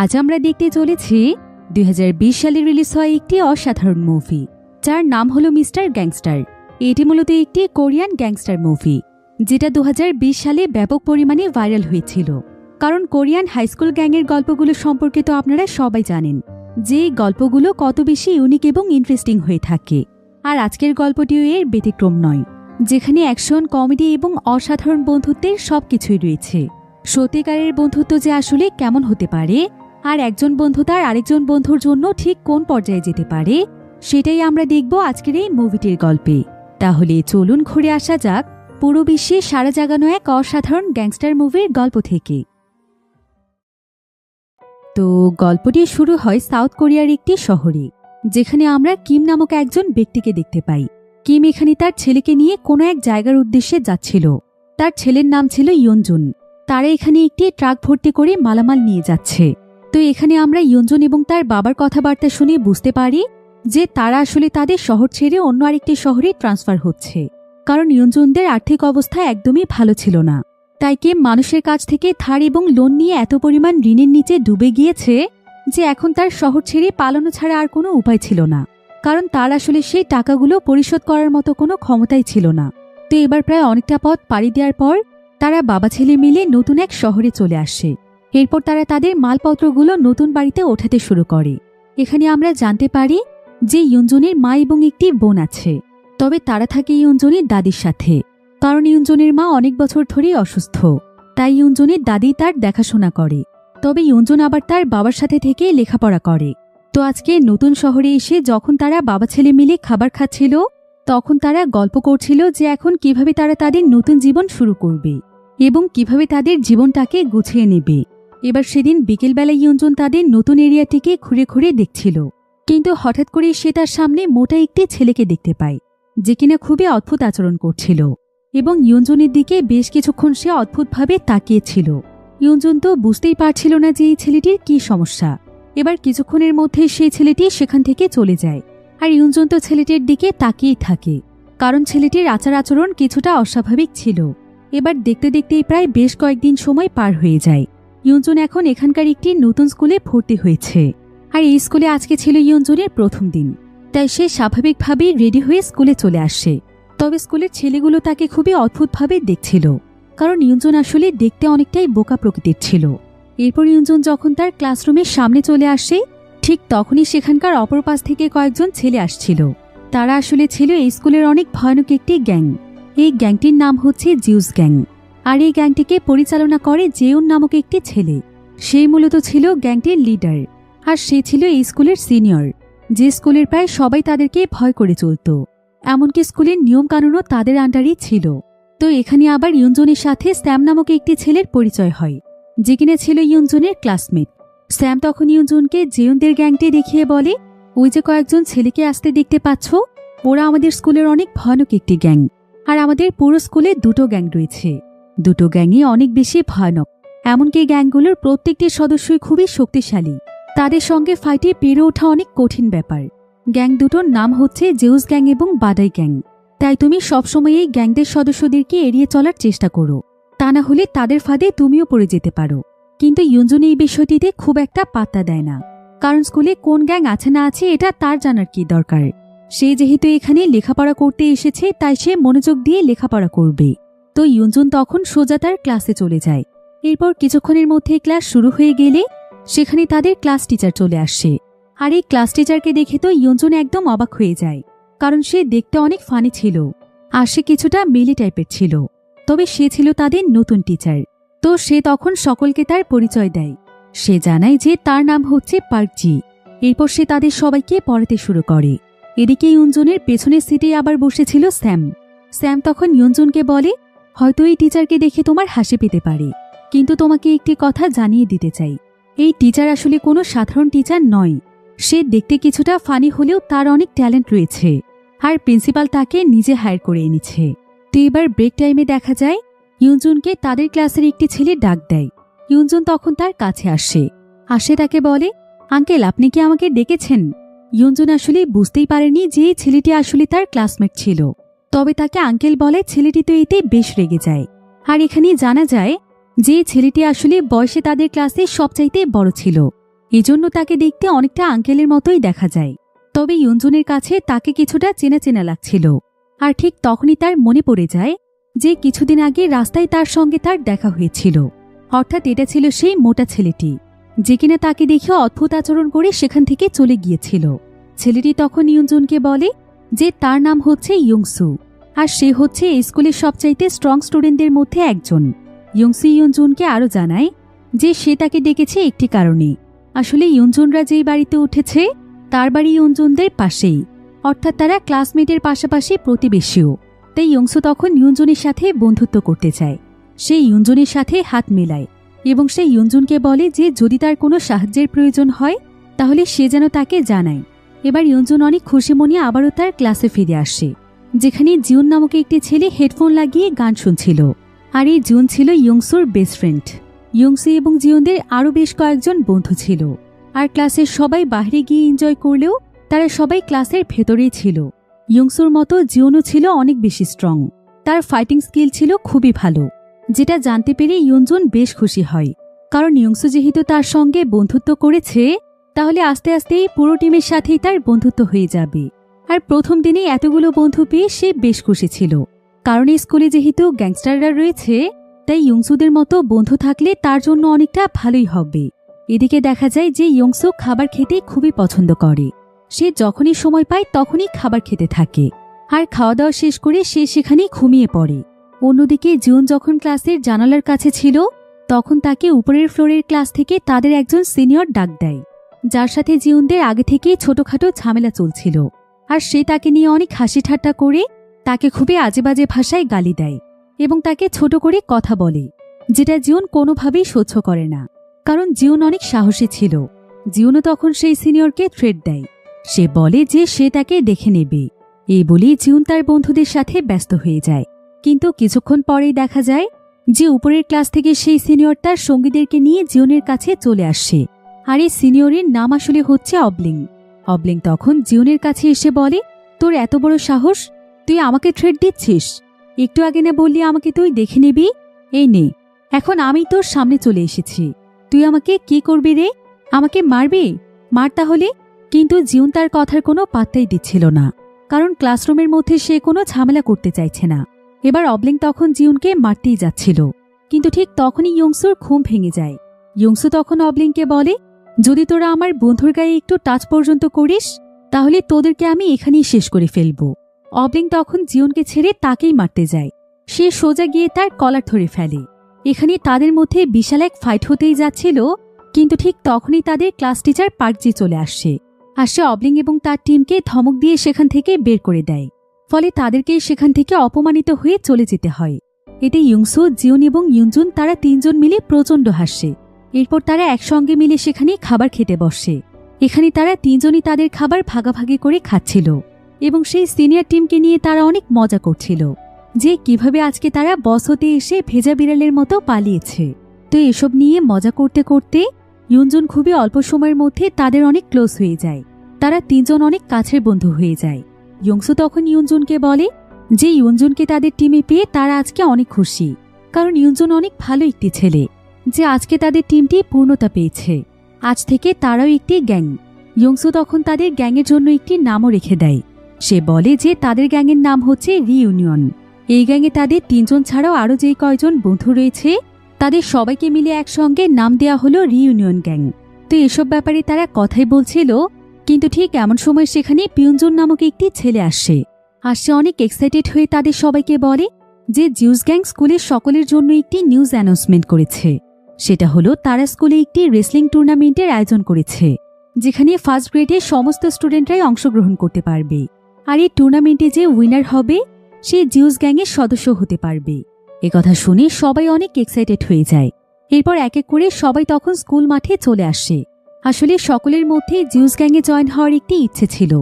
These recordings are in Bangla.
আজ আমরা দেখতে চলেছি 2020 সালে রিলিজ হওয়া একটি অসাধারণ মুভি, যার নাম হলো মিস্টার গ্যাংস্টার। এটি মূলত একটি কোরিয়ান গ্যাংস্টার মুভি, যেটা 2020 সালে ব্যাপক পরিমাণে ভাইরাল হয়েছিল। কারণ কোরিয়ান হাইস্কুল গ্যাংয়ের গল্পগুলো সম্পর্কে তো আপনারা সবাই জানেন যে এই গল্পগুলো কত বেশি ইউনিক এবং ইন্টারেস্টিং হয়ে থাকে। আর আজকের গল্পটিও এর ব্যতিক্রম নয়, যেখানে অ্যাকশন, কমেডি এবং অসাধারণ বন্ধুত্বের সবকিছুই রয়েছে। সত্যিকারের বন্ধুত্ব যে আসলে কেমন হতে পারে, আর একজন বন্ধু তার আরেকজন বন্ধুর জন্য ঠিক কোন পর্যায়ে যেতে পারে, সেটাই আমরা দেখব আজকের এই মুভিটির গল্পে। তাহলে চলুন ঘুরে আসা যাক পুরো বিশ্বে সারা জাগানো এক অসাধারণ গ্যাংস্টার মুভির গল্প থেকে। তো গল্পটি শুরু হয় সাউথ কোরিয়ার একটি শহরে, যেখানে আমরা কিম নামক একজন ব্যক্তিকে দেখতে পাই। কিম এখানে তার ছেলেকে নিয়ে কোনো এক জায়গার উদ্দেশ্যে যাচ্ছিল। তার ছেলের নাম ছিল ইয়নজুন। তারা এখানে একটি ট্রাক ভর্তি করে মালামাল নিয়ে যাচ্ছে। তো এখানে আমরা ইয়নজুন এবং তার বাবার কথাবার্তা শুনে বুঝতে পারি যে তারা আসলে তাদের শহর ছেড়ে অন্য আরেকটি শহরে ট্রান্সফার হচ্ছে। কারণ ইয়নজুনদের আর্থিক অবস্থা একদমই ভালো ছিল না। তাই কিম মানুষের কাছ থেকে ধার এবং লোন নিয়ে এত পরিমাণ ঋণের নিচে ডুবে গিয়েছে যে এখন তার শহর ছেড়ে পালানো ছাড়া আর কোনো উপায় ছিল না। কারণ তার আসলে সেই টাকাগুলো পরিশোধ করার মতো কোনো ক্ষমতাই ছিল না। তো এবার প্রায় অনেকটা পথ পাড়ি দেওয়ার পর তারা বাবা ছেলে মিলে নতুন এক শহরে চলে আসে। এরপর তারা তাদের মালপত্রগুলো নতুন বাড়িতে ওঠাতে শুরু করে। এখানে আমরা জানতে পারি যে ইয়নজুনের মা এবং একটি বোন আছে, তবে তারা থাকে ইয়নজুনের দাদির সাথে। কারণ ইয়নজুনের মা অনেক বছর ধরেই অসুস্থ, তাই ইয়নজুনের দাদি তার দেখাশোনা করে। তবে ইয়নজুন আবার তার বাবার সাথে থেকে লেখাপড়া করে। তো আজকে নতুন শহরে এসে যখন তারা বাবা ছেলে মিলে খাবার খাচ্ছিল, তখন তারা গল্প করছিল যে এখন কিভাবে তারা তাদের নতুন জীবন শুরু করবে এবং কিভাবে তাদের জীবনটাকে গুছিয়ে নেবে। এবার সেদিন বিকেলবেলা ইয়নজুন তাদের নতুন এরিয়াটিকে ঘুরে ঘুরে দেখছিল, কিন্তু হঠাৎ করে সে তার সামনে মোটা একটি ছেলেকে দেখতে পায়, যে কিনা খুবই অদ্ভুত আচরণ করছিল এবং ইয়নজুনের দিকে বেশ কিছুক্ষণ সে অদ্ভুতভাবে তাকিয়েছিল। ইয়নজুন তো বুঝতেই পারছিল না যে এই ছেলেটির কি সমস্যা। এবার কিছুক্ষণের মধ্যে সেই ছেলেটি সেখান থেকে চলে যায়, আর ইয়নজুন তো ছেলেটির দিকে তাকিয়েই থাকে, কারণ ছেলেটির আচার আচরণ কিছুটা অস্বাভাবিক ছিল। এবার দেখতে দেখতেই প্রায় বেশ কয়েকদিন সময় পার হয়ে যায়। ইয়নজুন এখন এখানকার একটি নতুন স্কুলে ভর্তি হয়েছে, আর এই স্কুলে আজকে ছিল ইয়নজুনের প্রথম দিন। তাই সে স্বাভাবিকভাবেই রেডি হয়ে স্কুলে চলে আসে। তবে স্কুলের ছেলেগুলো তাকে খুবই অদ্ভুতভাবে দেখছিল, কারণ ইয়নজুন আসলে দেখতে অনেকটাই বোকা প্রকৃতির ছিল। এরপর ইয়নজুন যখন তার ক্লাসরুমের সামনে চলে আসে, ঠিক তখনই সেখানকার অপর পাশ থেকে কয়েকজন ছেলে আসছিল। তারা আসলে ছিল এই স্কুলের অনেক ভয়ানক একটি গ্যাং। এই গ্যাংটির নাম হচ্ছে জিউস গ্যাং, আর এই গ্যাংটিকে পরিচালনা করে জেউন নামক একটি ছেলে। সেই মূলত ছিল গ্যাংটির লিডার, আর সে ছিল এই স্কুলের সিনিয়র, যে স্কুলের প্রায় সবাই তাদেরকে ভয় করে চলত। এমনকি স্কুলের নিয়ম কানুনও তাদের আন্ডারই ছিল। তো এখানে আবার ইয়নজুনের সাথে স্যাম নামক একটি ছেলের পরিচয় হয়, যে কিনা ছিল ইয়নজুনের ক্লাসমেট। স্যাম তখন ইয়নজুনকে জেউনদের গ্যাংটি দেখিয়ে বলে, ওই যে কয়েকজন ছেলেকে আসতে দেখতে পাচ্ছ, ওরা আমাদের স্কুলের অনেক ভয়ানক একটি গ্যাং। আর আমাদের পুরো স্কুলে দুটো গ্যাং রয়েছে, দুটো গ্যাংই অনেক বেশি ভয়ানক। এমনকি গ্যাংগুলোর প্রত্যেকটি সদস্যই খুবই শক্তিশালী। তাদের সঙ্গে ফাইটে পেরে ওঠা অনেক কঠিন ব্যাপার। গ্যাং দুটোর নাম হচ্ছে জেউস গ্যাং এবং বাদাই গ্যাং। তাই তুমি সবসময় এই গ্যাংদের সদস্যদেরকে এড়িয়ে চলার চেষ্টা করো, তা না হলে তাদের ফাঁদে তুমিও পড়ে যেতে পারো। কিন্তু ইয়নজুন এই বিষয়টিতে খুব একটা পাত্তা দেয় না, কারণ স্কুলে কোন গ্যাং আছে না আছে এটা তার জানার কি দরকার। সে যেহেতু এখানে লেখাপড়া করতে এসেছে, তাই সে মনোযোগ দিয়ে লেখাপড়া করবে। তো ইয়নজুন তখন সোজা তার ক্লাসে চলে যায়। এরপর কিছুক্ষণের মধ্যে ক্লাস শুরু হয়ে গেলে সেখানে তাদের ক্লাস টিচার চলে আসে। আর এই ক্লাস টিচারকে দেখে তো ইয়নজুন একদম অবাক হয়ে যায়, কারণ সে দেখতে অনেক ফানি ছিল, আর সে কিছুটা মেলি টাইপের ছিল। তবে সে ছিল তাদের নতুন টিচার। তো সে তখন সকলকে তার পরিচয় দেয়। সে জানায় যে তার নাম হচ্ছে পার্কজি। এরপর সে তাদের সবাইকে পড়াতে শুরু করে। এদিকে ইয়নজুনের পেছনের সিটে আবার বসেছিল স্যাম। স্যাম তখন ইয়নজুনকে বলে, হয়তো এই টিচারকে দেখে তোমার হাসি পেতে পারে, কিন্তু তোমাকে একটি কথা জানিয়ে দিতে চাই, এই টিচার আসলে কোনো সাধারণ টিচার নয়। সে দেখতে কিছুটা ফানি হলেও তার অনেক ট্যালেন্ট রয়েছে, আর প্রিন্সিপাল তাকে নিজে হায়ার করে এনেছে। তো এবার ব্রেক টাইমে দেখা যায় ইয়নজুনকে তাদের ক্লাসের একটি ছেলে ডাক দেয়। ইয়নজুন তখন তার কাছে আসে তাকে বলে, আঙ্কেল আপনি কি আমাকে ডেকেছেন? ইয়নজুন আসলে বুঝতেই পারেনি যে এই ছেলেটি আসলে তার ক্লাসমেট ছিল। তবে তাকে আঙ্কেল বলে ছেলেটি তো এতে বেশ রেগে যায়। আর এখানে জানা যায় যে ছেলেটি আসলে বয়সে তাদের ক্লাসে সবচাইতে বড় ছিল। এজন্য তাকে দেখতে অনেকটা আঙ্কেলের মতোই দেখা যায়। তবে ইয়ুনজুনের কাছে তাকে কিছুটা চেনা চেনা লাগছিল। আর ঠিক তখনই তার মনে পড়ে যায় যে কিছুদিন আগে রাস্তায় তার সঙ্গে তার দেখা হয়েছিল। অর্থাৎ এটা ছিল সেই মোটা ছেলেটি, যে কিনা তাকে দেখে অদ্ভুত আচরণ করে সেখান থেকে চলে গিয়েছিল। ছেলেটি তখন ইয়ুনজুনকে বলে যে তার নাম হচ্ছে ইয়ুংসু, আর সে হচ্ছে এই স্কুলের সবচাইতে স্ট্রং স্টুডেন্টদের মধ্যে একজন। ইয়ুংসু ইয়ুনজুনকে আরও জানায় যে সে তাকে ডেকেছে একটি কারণে। আসলে ইয়ুনজুনরা যেই বাড়িতে উঠেছে তার বাড়ি ইয়ুনজুনদের পাশেই, অর্থাৎ তারা ক্লাসমেটের পাশাপাশি প্রতিবেশীও। তাই ইয়ুংসু তখন ইয়ুনজুনের সাথে বন্ধুত্ব করতে চায়। সে ইয়ুনজুনের সাথে হাত মেলায় এবং সে ইয়ুনজুনকে বলে যে যদি তার কোনো সাহায্যের প্রয়োজন হয় তাহলে সে যেন তাকে জানায়। এবার ইয়ুনজুন অনেক খুশি মনে আবারও তার ক্লাসে ফিরে আসে, যেখানে জিউন নামক একটি ছেলে হেডফোন লাগিয়ে গান শুনছিল। আর এই জিউন ছিল ইয়ুংসুর বেস্ট ফ্রেন্ড। ইয়ুংসু এবং জিউনদের আরও বেশ কয়েকজন বন্ধু ছিল। আর ক্লাসের সবাই বাইরে গিয়ে এনজয় করলেও তারা সবাই ক্লাসের ভেতরেই ছিল। ইয়ুংসুর মতো জিউনও ছিল অনেক বেশি স্ট্রং। তার ফাইটিং স্কিল ছিল খুবই ভালো, যেটা জানতে পেরে ইয়ুনজুন বেশ খুশি হয়। কারণ ইয়ুংসু যেহেতু তার সঙ্গে বন্ধুত্ব করেছে, তাহলে আস্তে আস্তে পুরো টিমের সাথেই তার বন্ধুত্ব হয়ে যাবে। আর প্রথম দিনেই এতগুলো বন্ধু পেয়ে সে বেশ খুশি ছিল। কারণ এই স্কুলে যেহেতু গ্যাংস্টাররা রয়েছে, তাই ইয়ুংসুদের মতো বন্ধু থাকলে তার জন্য অনেকটা ভালোই হবে। এদিকে দেখা যায় যে ইয়ুংসু খাবার খেতে খুবই পছন্দ করে। সে যখনই সময় পায় তখনই খাবার খেতে থাকে, আর খাওয়া দাওয়া শেষ করে সে সেখানেই ঘুমিয়ে পড়ে। অন্যদিকে জিউন যখন ক্লাসের জানালার কাছে ছিল, তখন তাকে উপরের ফ্লোরের ক্লাস থেকে তাদের একজন সিনিয়র ডাক দেয়, যার সাথে জিউনদের আগে থেকেই ছোটখাটো ঝামেলা চলছিল। আর সে তাকে নিয়ে অনেক হাসি ঠাট্টা করে তাকে খুবই আজেবাজে ভাষায় গালি দেয় এবং তাকে ছোট করে কথা বলে, যেটা জিউন কোনোভাবেই সহ্য করে না। কারণ জিউন অনেক সাহসী ছিল। জিউনও তখন সেই সিনিয়রকে থ্রেট দেয়। সে বলে যে সে তাকে দেখে নেবে। এই বলেই জিউন তার বন্ধুদের সাথে ব্যস্ত হয়ে যায়। কিন্তু কিছুক্ষণ পরেই দেখা যায় যে উপরের ক্লাস থেকে সেই সিনিয়র তার সঙ্গীদেরকে নিয়ে জিউনের কাছে চলে আসে। আর এই সিনিয়রের নাম আসলে হচ্ছে অবলিং। অবলিং তখন জিউনের কাছে এসে বলে, তোর এত বড় সাহস, তুই আমাকে থ্রেট দিচ্ছিস? একটু আগে না বললি আমাকে তুই দেখে নিবি? এই নে, এখন আমি তোর সামনে চলে এসেছি। তুই আমাকে কি করবি রে? আমাকে মারবি? মার তাহলে। কিন্তু জিউন তার কথার কোনো পাত্তাই দিচ্ছিল না, কারণ ক্লাসরুমের মধ্যে সে কোনো ঝামেলা করতে চাইছে না। এবার অবলিং তখন জিউনকে মারতেই যাচ্ছিল, কিন্তু ঠিক তখনই ইয়ুংসুর ঘুম ভেঙে যায়। ইয়ুংসু তখন অবলিংকে বলে, যদি তোরা আমার বন্ধুর গায়ে একটু টাচ পর্যন্ত করিস তাহলে তোদেরকে আমি এখানেই শেষ করে ফেলব। অবলিং তখন জিউনকে ছেড়ে তাকেই মারতে যায়। সে সোজা গিয়ে তার কলার ধরে ফেলে। এখানে তাদের মধ্যে বিশাল এক ফাইট হতেই যাচ্ছিল, কিন্তু ঠিক তখনই তাদের ক্লাস টিচার পার্কজি চলে আসে। আর সে অবলিং এবং তার টিমকে ধমক দিয়ে সেখান থেকে বের করে দেয়। ফলে তাদেরকে সেখান থেকে অপমানিত হয়ে চলে যেতে হয়। এতে ইয়ুংসু, জিউন এবং ইয়ুনজুন তারা তিনজন মিলে প্রচণ্ড হাসে। এরপর তারা একসঙ্গে মিলে সেখানে খাবার খেতে বসে। এখানে তারা তিনজনই তাদের খাবার ভাগাভাগি করে খাচ্ছিল এবং সেই সিনিয়র টিমকে নিয়ে তারা অনেক মজা করছিল যে কিভাবে আজকে তারা বস হতে এসে ভেজা বিড়ালের মতো পালিয়েছে। তো এসব নিয়ে মজা করতে করতে ইয়ুনজুন খুবই অল্প সময়ের মধ্যে তাদের অনেক ক্লোজ হয়ে যায়। তারা তিনজন অনেক কাছের বন্ধু হয়ে যায়। ইয়ুংসু তখন ইয়ুনজুনকে বলে যে ইয়ুনজুনকে তাদের টিমে পেয়ে তারা আজকে অনেক খুশি, কারণ ইয়ুনজুন অনেক ভালো একটি ছেলে, যে আজকে তাদের টিমটি পূর্ণতা পেয়েছে। আজ থেকে তারাও একটি গ্যাং। ইয়ুংসু তখন তাদের গ্যাংয়ের জন্য একটি নামও রেখে দেয়। সে বলে যে তাদের গ্যাংয়ের নাম হচ্ছে রিইউনিয়ন। এই গ্যাংয়ে তাদের তিনজন ছাড়াও আরও যে কয়জন বন্ধু রয়েছে তাদের সবাইকে মিলে একসঙ্গে নাম দেয়া হলো রিইউনিয়ন গ্যাং। তো এসব ব্যাপারে তারা কথাই বলছিল, কিন্তু ঠিক এমন সময় সেখানে পিয়ুনজুন নামক একটি ছেলে আসে। আর সে অনেক এক্সাইটেড হয়ে তাদের সবাইকে বলে যে জিউস গ্যাং স্কুলের সকলের জন্য একটি নিউজ অ্যানাউন্সমেন্ট করেছে। সেটা হলো তারা স্কুলে একটি রেসলিং টুর্নামেন্টের আয়োজন করেছে, যেখানে ফার্স্ট গ্রেডের সমস্ত স্টুডেন্টরাই অংশগ্রহণ করতে পারবে। আর এই টুর্নামেন্টে যে উইনার হবে সে জিউস গ্যাংয়ের সদস্য হতে পারবে। একথা শুনে সবাই অনেক এক্সাইটেড হয়ে যায়। এরপর এক এক করে সবাই তখন স্কুল মাঠে চলে আসে। আসলে সকলের মধ্যে জিউস গ্যাংয়ে জয়েন হওয়ার একটি ইচ্ছে ছিল,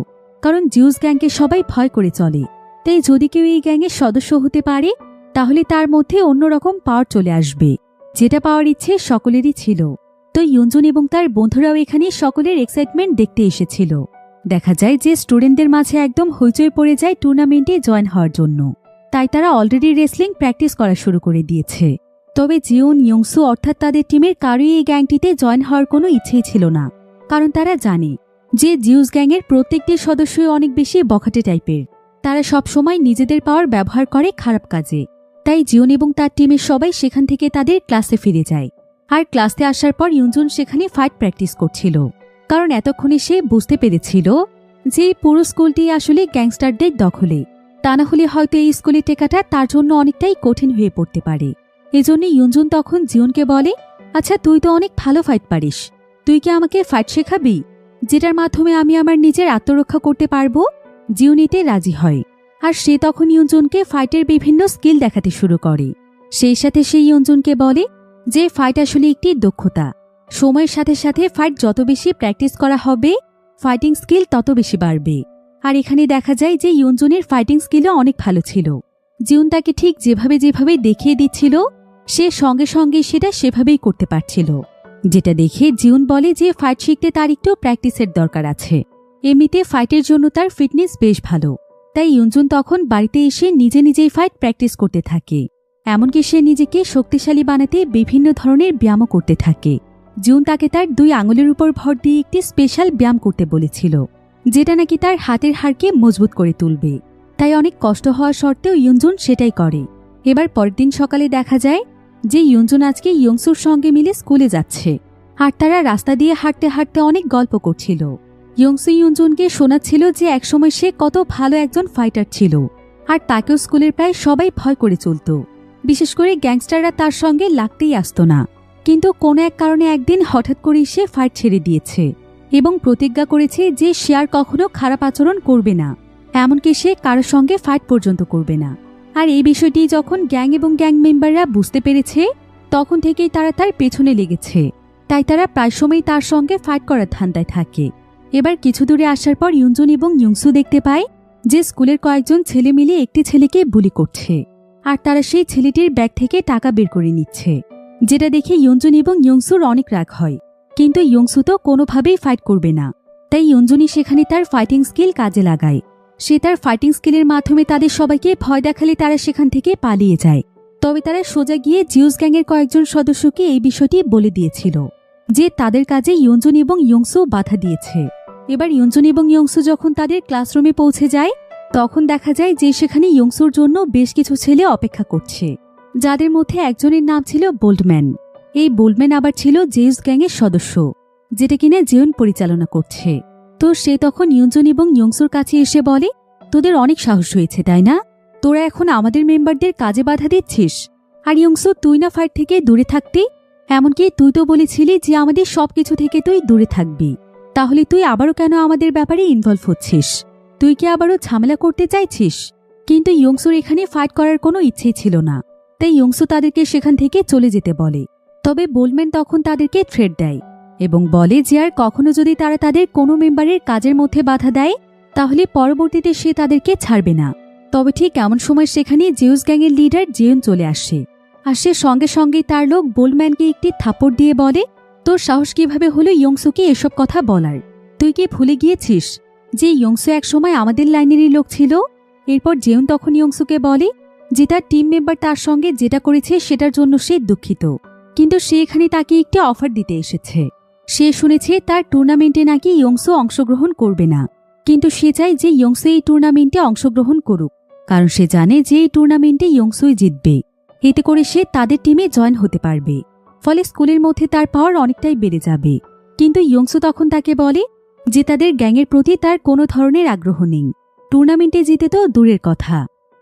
কারণ জিউস গ্যাংকে সবাই ভয় করে চলে। তাই যদি কেউ এই গ্যাংয়ের সদস্য হতে পারে তাহলে তার মধ্যে অন্যরকম পাওয়ার চলে আসবে, যেটা পাওয়ার ইচ্ছে সকলেরই ছিল। তো ইয়ুনজুন এবং তার বন্ধুরাও এখানে সকলের এক্সাইটমেন্ট দেখতে এসেছিল। দেখা যায় যে স্টুডেন্টদের মাঝে একদম হইচই পড়ে যায় টুর্নামেন্টে জয়েন হওয়ার জন্য। তাই তারা অলরেডি রেসলিং প্র্যাকটিস করা শুরু করে দিয়েছে। তবে জিউন, ইয়ুংসু অর্থাৎ তাদের টিমের কারোই এই গ্যাংটিতে জয়েন হওয়ার কোনো ইচ্ছেই ছিল না। কারণ তারা জানে যে জিউস গ্যাংয়ের প্রত্যেকটি সদস্যই অনেক বেশি বখাটে টাইপের। তারা সবসময় নিজেদের পাওয়ার ব্যবহার করে খারাপ কাজে। তাই জিওন এবং তার টিমের সবাই সেখান থেকে তাদের ক্লাসে ফিরে যায়। আর ক্লাসে আসার পর ইউনজুন সেখানে ফাইট প্র্যাকটিস করছিল, কারণ এতক্ষণে সে বুঝতে পেরেছিল যে পুরো স্কুলটি আসলে গ্যাংস্টারদের দখলে। তা না হলে হয়তো এই স্কুলে টেকাটা তার জন্য অনেকটাই কঠিন হয়ে পড়তে পারে। এজন্য ইউনজুন তখন জিওনকে বলে, আচ্ছা তুই তো অনেক ভালো ফাইট পারিস, তুই কি আমাকে ফাইট শেখাবি, যেটার মাধ্যমে আমি আমার নিজের আত্মরক্ষা করতে পারবো? জিওন এতে রাজি হয়। আর সে তখন ইউনজুনকে ফাইটের বিভিন্ন স্কিল দেখাতে শুরু করে। সেই সাথে সে ইউনজুনকে বলে যে ফাইট আসলে একটি দক্ষতা। সময়ের সাথে সাথে ফাইট যত বেশি প্র্যাকটিস করা হবে, ফাইটিং স্কিল তত বেশি বাড়বে। আর এখানে দেখা যায় যে ইউনজুনের ফাইটিং স্কিলও অনেক ভালো ছিল। জিওন তাকে ঠিক যেভাবে যেভাবে দেখিয়ে দিচ্ছিল, সে সঙ্গে সঙ্গে সেটা সেভাবেই করতে পারছিল। যেটা দেখে জিওন বলে যে ফাইট শিখতে তার একটু প্র্যাকটিসের দরকার আছে। এমনিতে ফাইটের জন্য তার ফিটনেস বেশ ভালো। তাই ইউনজুন তখন বাড়িতে এসে নিজে নিজেই ফাইট প্র্যাকটিস করতে থাকে। এমনকি সে নিজেকে শক্তিশালী বানাতে বিভিন্ন ধরনের ব্যায়ামও করতে থাকে। জিওন তাকে তার 2 আঙুলের উপর ভর দিয়ে একটি স্পেশাল ব্যায়াম করতে বলেছিল, যেটা নাকি তার হাতের হাড়কে মজবুত করে তুলবে। তাই অনেক কষ্ট হওয়া সত্ত্বেও ইউনজুন সেটাই করে। এবার পরের দিন সকালে দেখা যায় যে ইউনজুন আজকে ইয়ংসুর সঙ্গে মিলে স্কুলে যাচ্ছে। আর তারা রাস্তা দিয়ে হাঁটতে হাঁটতে অনেক গল্প করছিল। ইয়ংসু ইউনজুনকে শোনাচ্ছিল যে একসময় সে কত ভালো একজন ফাইটার ছিল, আর তাকেও স্কুলের প্রায় সবাই ভয় করে চলত। বিশেষ করে গ্যাংস্টাররা তার সঙ্গে লাগতেই আসত না। কিন্তু কোনো এক কারণে একদিন হঠাৎ করেই সে ফাইট ছেড়ে দিয়েছে এবং প্রতিজ্ঞা করেছে যে সে আর কখনো খারাপ আচরণ করবে না, এমনকি সে কারোর সঙ্গে ফাইট পর্যন্ত করবে না। আর এই বিষয়টি যখন গ্যাং এবং গ্যাং মেম্বাররা বুঝতে পেরেছে, তখন থেকেই তারা তার পেছনে লেগেছে। তাই তারা প্রায় সময় তার সঙ্গে ফাইট করার ধান্দায় থাকে। এবার কিছু দূরে আসার পর ইউনজুন এবং ইয়ংসু দেখতে পায় যে স্কুলের কয়েকজন ছেলে মিলে একটি ছেলেকে বুলি করছে, আর তারা সেই ছেলেটির ব্যাগ থেকে টাকা বের করে নিচ্ছে। যেটা দেখে ইয়ংজুন এবং ইয়ংসুর অনেক রাগ হয়, কিন্তু ইয়ংসু তো কোনোভাবেই ফাইট করবে না। তাই ইয়ংজুনই সেখানে তার ফাইটিং স্কিল কাজে লাগায়। সে তার ফাইটিং স্কিলের মাধ্যমে তাদের সবাইকে ভয় দেখালে তারা সেখান থেকে পালিয়ে যায়। তবে তারা সোজা গিয়ে জিউস গ্যাংয়ের কয়েকজন সদস্যকে এই বিষয়টি বলে দিয়েছিল যে তাদের কাজে ইয়ংজুন এবং ইয়ংসু বাধা দিয়েছে। এবার ইয়ংজুন এবং ইয়ংসু যখন তাদের ক্লাসরুমে পৌঁছে যায়, তখন দেখা যায় যে সেখানে ইয়ংসুর জন্য বেশ কিছু ছেলে অপেক্ষা করছে, যাদের মধ্যে একজনের নাম ছিল বোল্ডম্যান। এই বোল্ডম্যান আবার ছিল জিউস গ্যাংয়ের সদস্য, যেটা কিনা জিওন পরিচালনা করছে। তো সে তখন ইয়ংজুন এবং ইয়ংসুর কাছে এসে বলে, তোদের অনেক সাহস হয়েছে তাই না? তোরা এখন আমাদের মেম্বারদের কাজে বাধা দিচ্ছিস। আর ইয়ংসু, তুই না ফাইট থেকে দূরে থাকতি? এমনকি তুই তো বলেছিলি যে আমাদের সবকিছু থেকে তুই দূরে থাকবি। তাহলে তুই আবারও কেন আমাদের ব্যাপারে ইনভলভ হচ্ছিস? তুই কি আবারও ঝামেলা করতে চাইছিস? কিন্তু ইয়ংসুর এখানে ফাইট করার কোনো ইচ্ছেই ছিল না। তাই ইয়ংসু তাদেরকে সেখান থেকে চলে যেতে বলে। তবে বোল্ডম্যান তখন তাদেরকে থ্রেট দেয় এবং বলে যে আর কখনো যদি তারা তাদের কোনো মেম্বারের কাজের মধ্যে বাধা দেয়, তাহলে পরবর্তীতে সে তাদেরকে ছাড়বে না। তবে ঠিক এমন সময় সেখানে জিউস গ্যাংয়ের লিডার জিওন চলে আসে। আর সে সঙ্গে সঙ্গে তার লোক বোল্ডম্যানকে একটি থাপ্পড় দিয়ে বলে, তোর সাহস কিভাবে হলো ইয়ংসুকে এসব কথা বলার? তুই কি ভুলে গিয়েছিস যে ইয়ংসু একসময় আমাদের লাইনেরই লোক ছিল? এরপর জিওন তখন ইয়ংসুকে বলে যে তার টিম মেম্বার তার সঙ্গে যেটা করেছে সেটার জন্য সে দুঃখিত, কিন্তু সে এখানে তাকে একটি অফার দিতে এসেছে। সে শুনেছে তার টুর্নামেন্টে নাকি ইয়ংসু অংশগ্রহণ করবে না, কিন্তু সে চায় যে ইয়ংসু এই টুর্নামেন্টে অংশগ্রহণ করুক, কারণ সে জানে যে এই টুর্নামেন্টে ইয়ংসুই জিতবে। এতে করে সে তাদের টিমে জয়েন হতে পারবে, ফলে স্কুলের মধ্যে তার পাওয়ার অনেকটাই বেড়ে যাবে। কিন্তু ইয়ংসু তখন তাকে বলে যে তাদের গ্যাংয়ের প্রতি তার কোনো ধরনের আগ্রহ নেই। টুর্নামেন্টে জিতে তো দূরের কথা,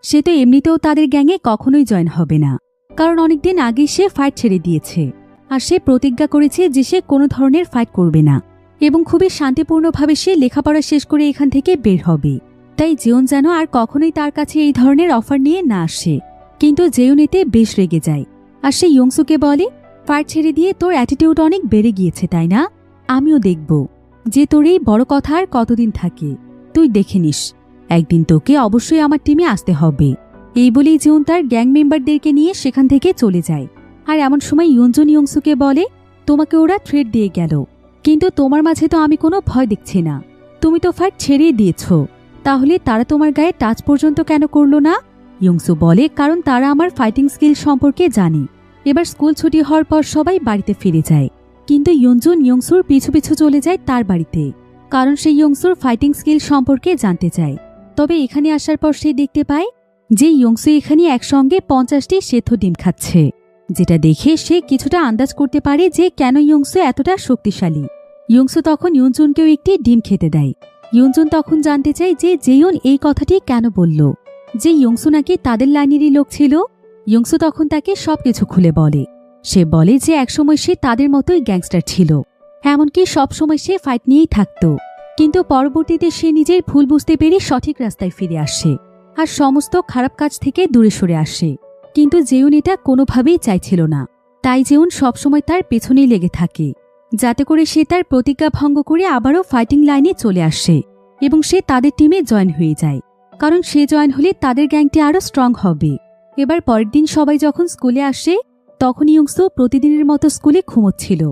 সে তো এমনিতেও তাদের গ্যাংয়ে কখনোই জয়েন হবে না, কারণ অনেকদিন আগেই সে ফাইট ছেড়ে দিয়েছে। আর সে প্রতিজ্ঞা করেছে যে সে কোনো ধরনের ফাইট করবে না এবং খুবই শান্তিপূর্ণভাবে সে লেখাপড়া শেষ করে এখান থেকে বের হবে। তাই জিওন যেন আর কখনোই তার কাছে এই ধরনের অফার নিয়ে না আসে। কিন্তু জিওন এতে বেশ রেগে যায়। আর সে ইয়ংসুকে বলে, ফাইট ছেড়ে দিয়ে তোর অ্যাটিটিউড অনেক বেড়ে গিয়েছে তাই না? আমিও দেখব যে তোর এই বড় কথা আর কতদিন থাকে। তুই দেখে নিস, একদিন তোকে অবশ্যই আমার টিমে আসতে হবে। এই বলেই জিওন তার গ্যাং মেম্বারদেরকে নিয়ে সেখান থেকে চলে যায়। আর এমন সময় ইয়ংজুন ইয়ংসুকে বলে, তোমাকে ওরা থ্রেট দিয়ে গেল, কিন্তু তোমার মাঝে তো আমি কোনো ভয় দেখছি না। তুমি তো ফাইট ছেড়েই দিয়েছ, তাহলে তারা তোমার গায়ে টাচ পর্যন্ত কেন করলো না? ইয়ংসু বলে, কারণ তারা আমার ফাইটিং স্কিল সম্পর্কে জানে। এবার স্কুল ছুটি হওয়ার পর সবাই বাড়িতে ফিরে যায়। কিন্তু ইয়ঞ্জুন ইয়ংসুর পিছু পিছু চলে যায় তার বাড়িতে, কারণ সে ইয়ংসুর ফাইটিং স্কিল সম্পর্কে জানতে চায়। তবে এখানে আসার পর সে দেখতে পায় যে ইয়ংসু এখানে একসঙ্গে 50টি সেদ্ধ ডিম খাচ্ছে, যেটা দেখে সে কিছুটা আন্দাজ করতে পারে যে কেন ইয়ংসু এতটা শক্তিশালী। ইয়ংসু তখন ইয়ঞ্জুনকেও একটি ডিম খেতে দেয়। ইয়ঞ্জুন তখন জানতে চায় যে জেয়ন এই কথাটি কেন বলল, যে ইয়ংসু নাকি তাদের লাইনেরই লোক ছিল। ইয়ংসু তখন তাকে সবকিছু খুলে বলে। সে বলে যে একসময় সে তাদের মতোই গ্যাংস্টার ছিল, এমনকি সবসময় সে ফাইট নিয়েই থাকত, কিন্তু পরবর্তীতে সে নিজের ভুল বুঝতে পেরে সঠিক রাস্তায় ফিরে আসে আর সমস্ত খারাপ কাজ থেকে দূরে সরে আসে। কিন্তু জেয়ন এটা কোনোভাবেই চাইছিল না, তাই জেয়ন সবসময় তার পেছনেই লেগে থাকে, যাতে করে সে তার প্রতিজ্ঞা ভঙ্গ করে আবারও ফাইটিং লাইনে চলে আসে এবং সে তাদের টিমে জয়েন হয়ে যায়, কারণ সে জয়েন হলে তাদের গ্যাংটি আরও স্ট্রং হবে। এবার পরের দিন সবাই যখন স্কুলে আসে তখন ইয়ংসু প্রতিদিনের মতো স্কুলে ঘুমোচ্ছিল,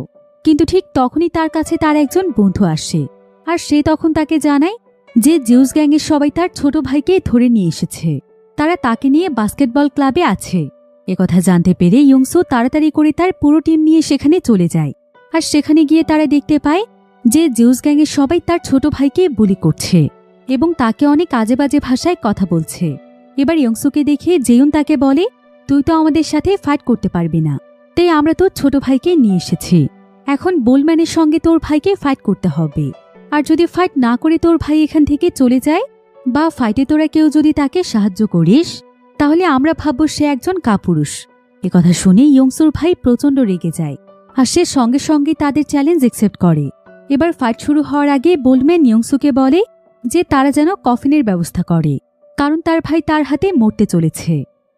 কিন্তু ঠিক তখনই তার কাছে তার একজন বন্ধু আসে আর সে তখন তাকে জানায় যে জিউস গ্যাংয়ের সবাই তার ছোট ভাইকে ধরে নিয়ে এসেছে, তারা তাকে নিয়ে বাস্কেটবল ক্লাবে আছে। একথা জানতে পেরে ইয়ংসু তাড়াতাড়ি করে তার পুরো টিম নিয়ে সেখানে চলে যায়। আর সেখানে গিয়ে তারা দেখতে পায় যে জিউস গ্যাংয়ের সবাই তার ছোট ভাইকে বুলি করছে এবং তাকে অনেক আজে বাজে ভাষায় কথা বলছে। এবার ইয়ংসুকে দেখে জেয়ন তাকে বলে, তুই তো আমাদের সাথে ফাইট করতে পারবি না, তাই আমরা তোর ছোট ভাইকে নিয়ে এসেছি। এখন বোলম্যানের সঙ্গে তোর ভাইকে ফাইট করতে হবে, আর যদি ফাইট না করে তোর ভাই এখান থেকে চলে যায় বা ফাইটে তোরা কেউ যদি তাকে সাহায্য করিস তাহলে আমরা ভাবব সে একজন কাপুরুষ। একথা শুনে ইয়ংসুর ভাই প্রচণ্ড রেগে যায় আর সে সঙ্গে সঙ্গে তাদের চ্যালেঞ্জ অ্যাকসেপ্ট করে। এবার ফাইট শুরু হওয়ার আগে বোলম্যান ইয়ংসুকে বলে যে তারা যেন কফিনের ব্যবস্থা করে, কারণ তার ভাই তার হাতে মরতে চলেছে।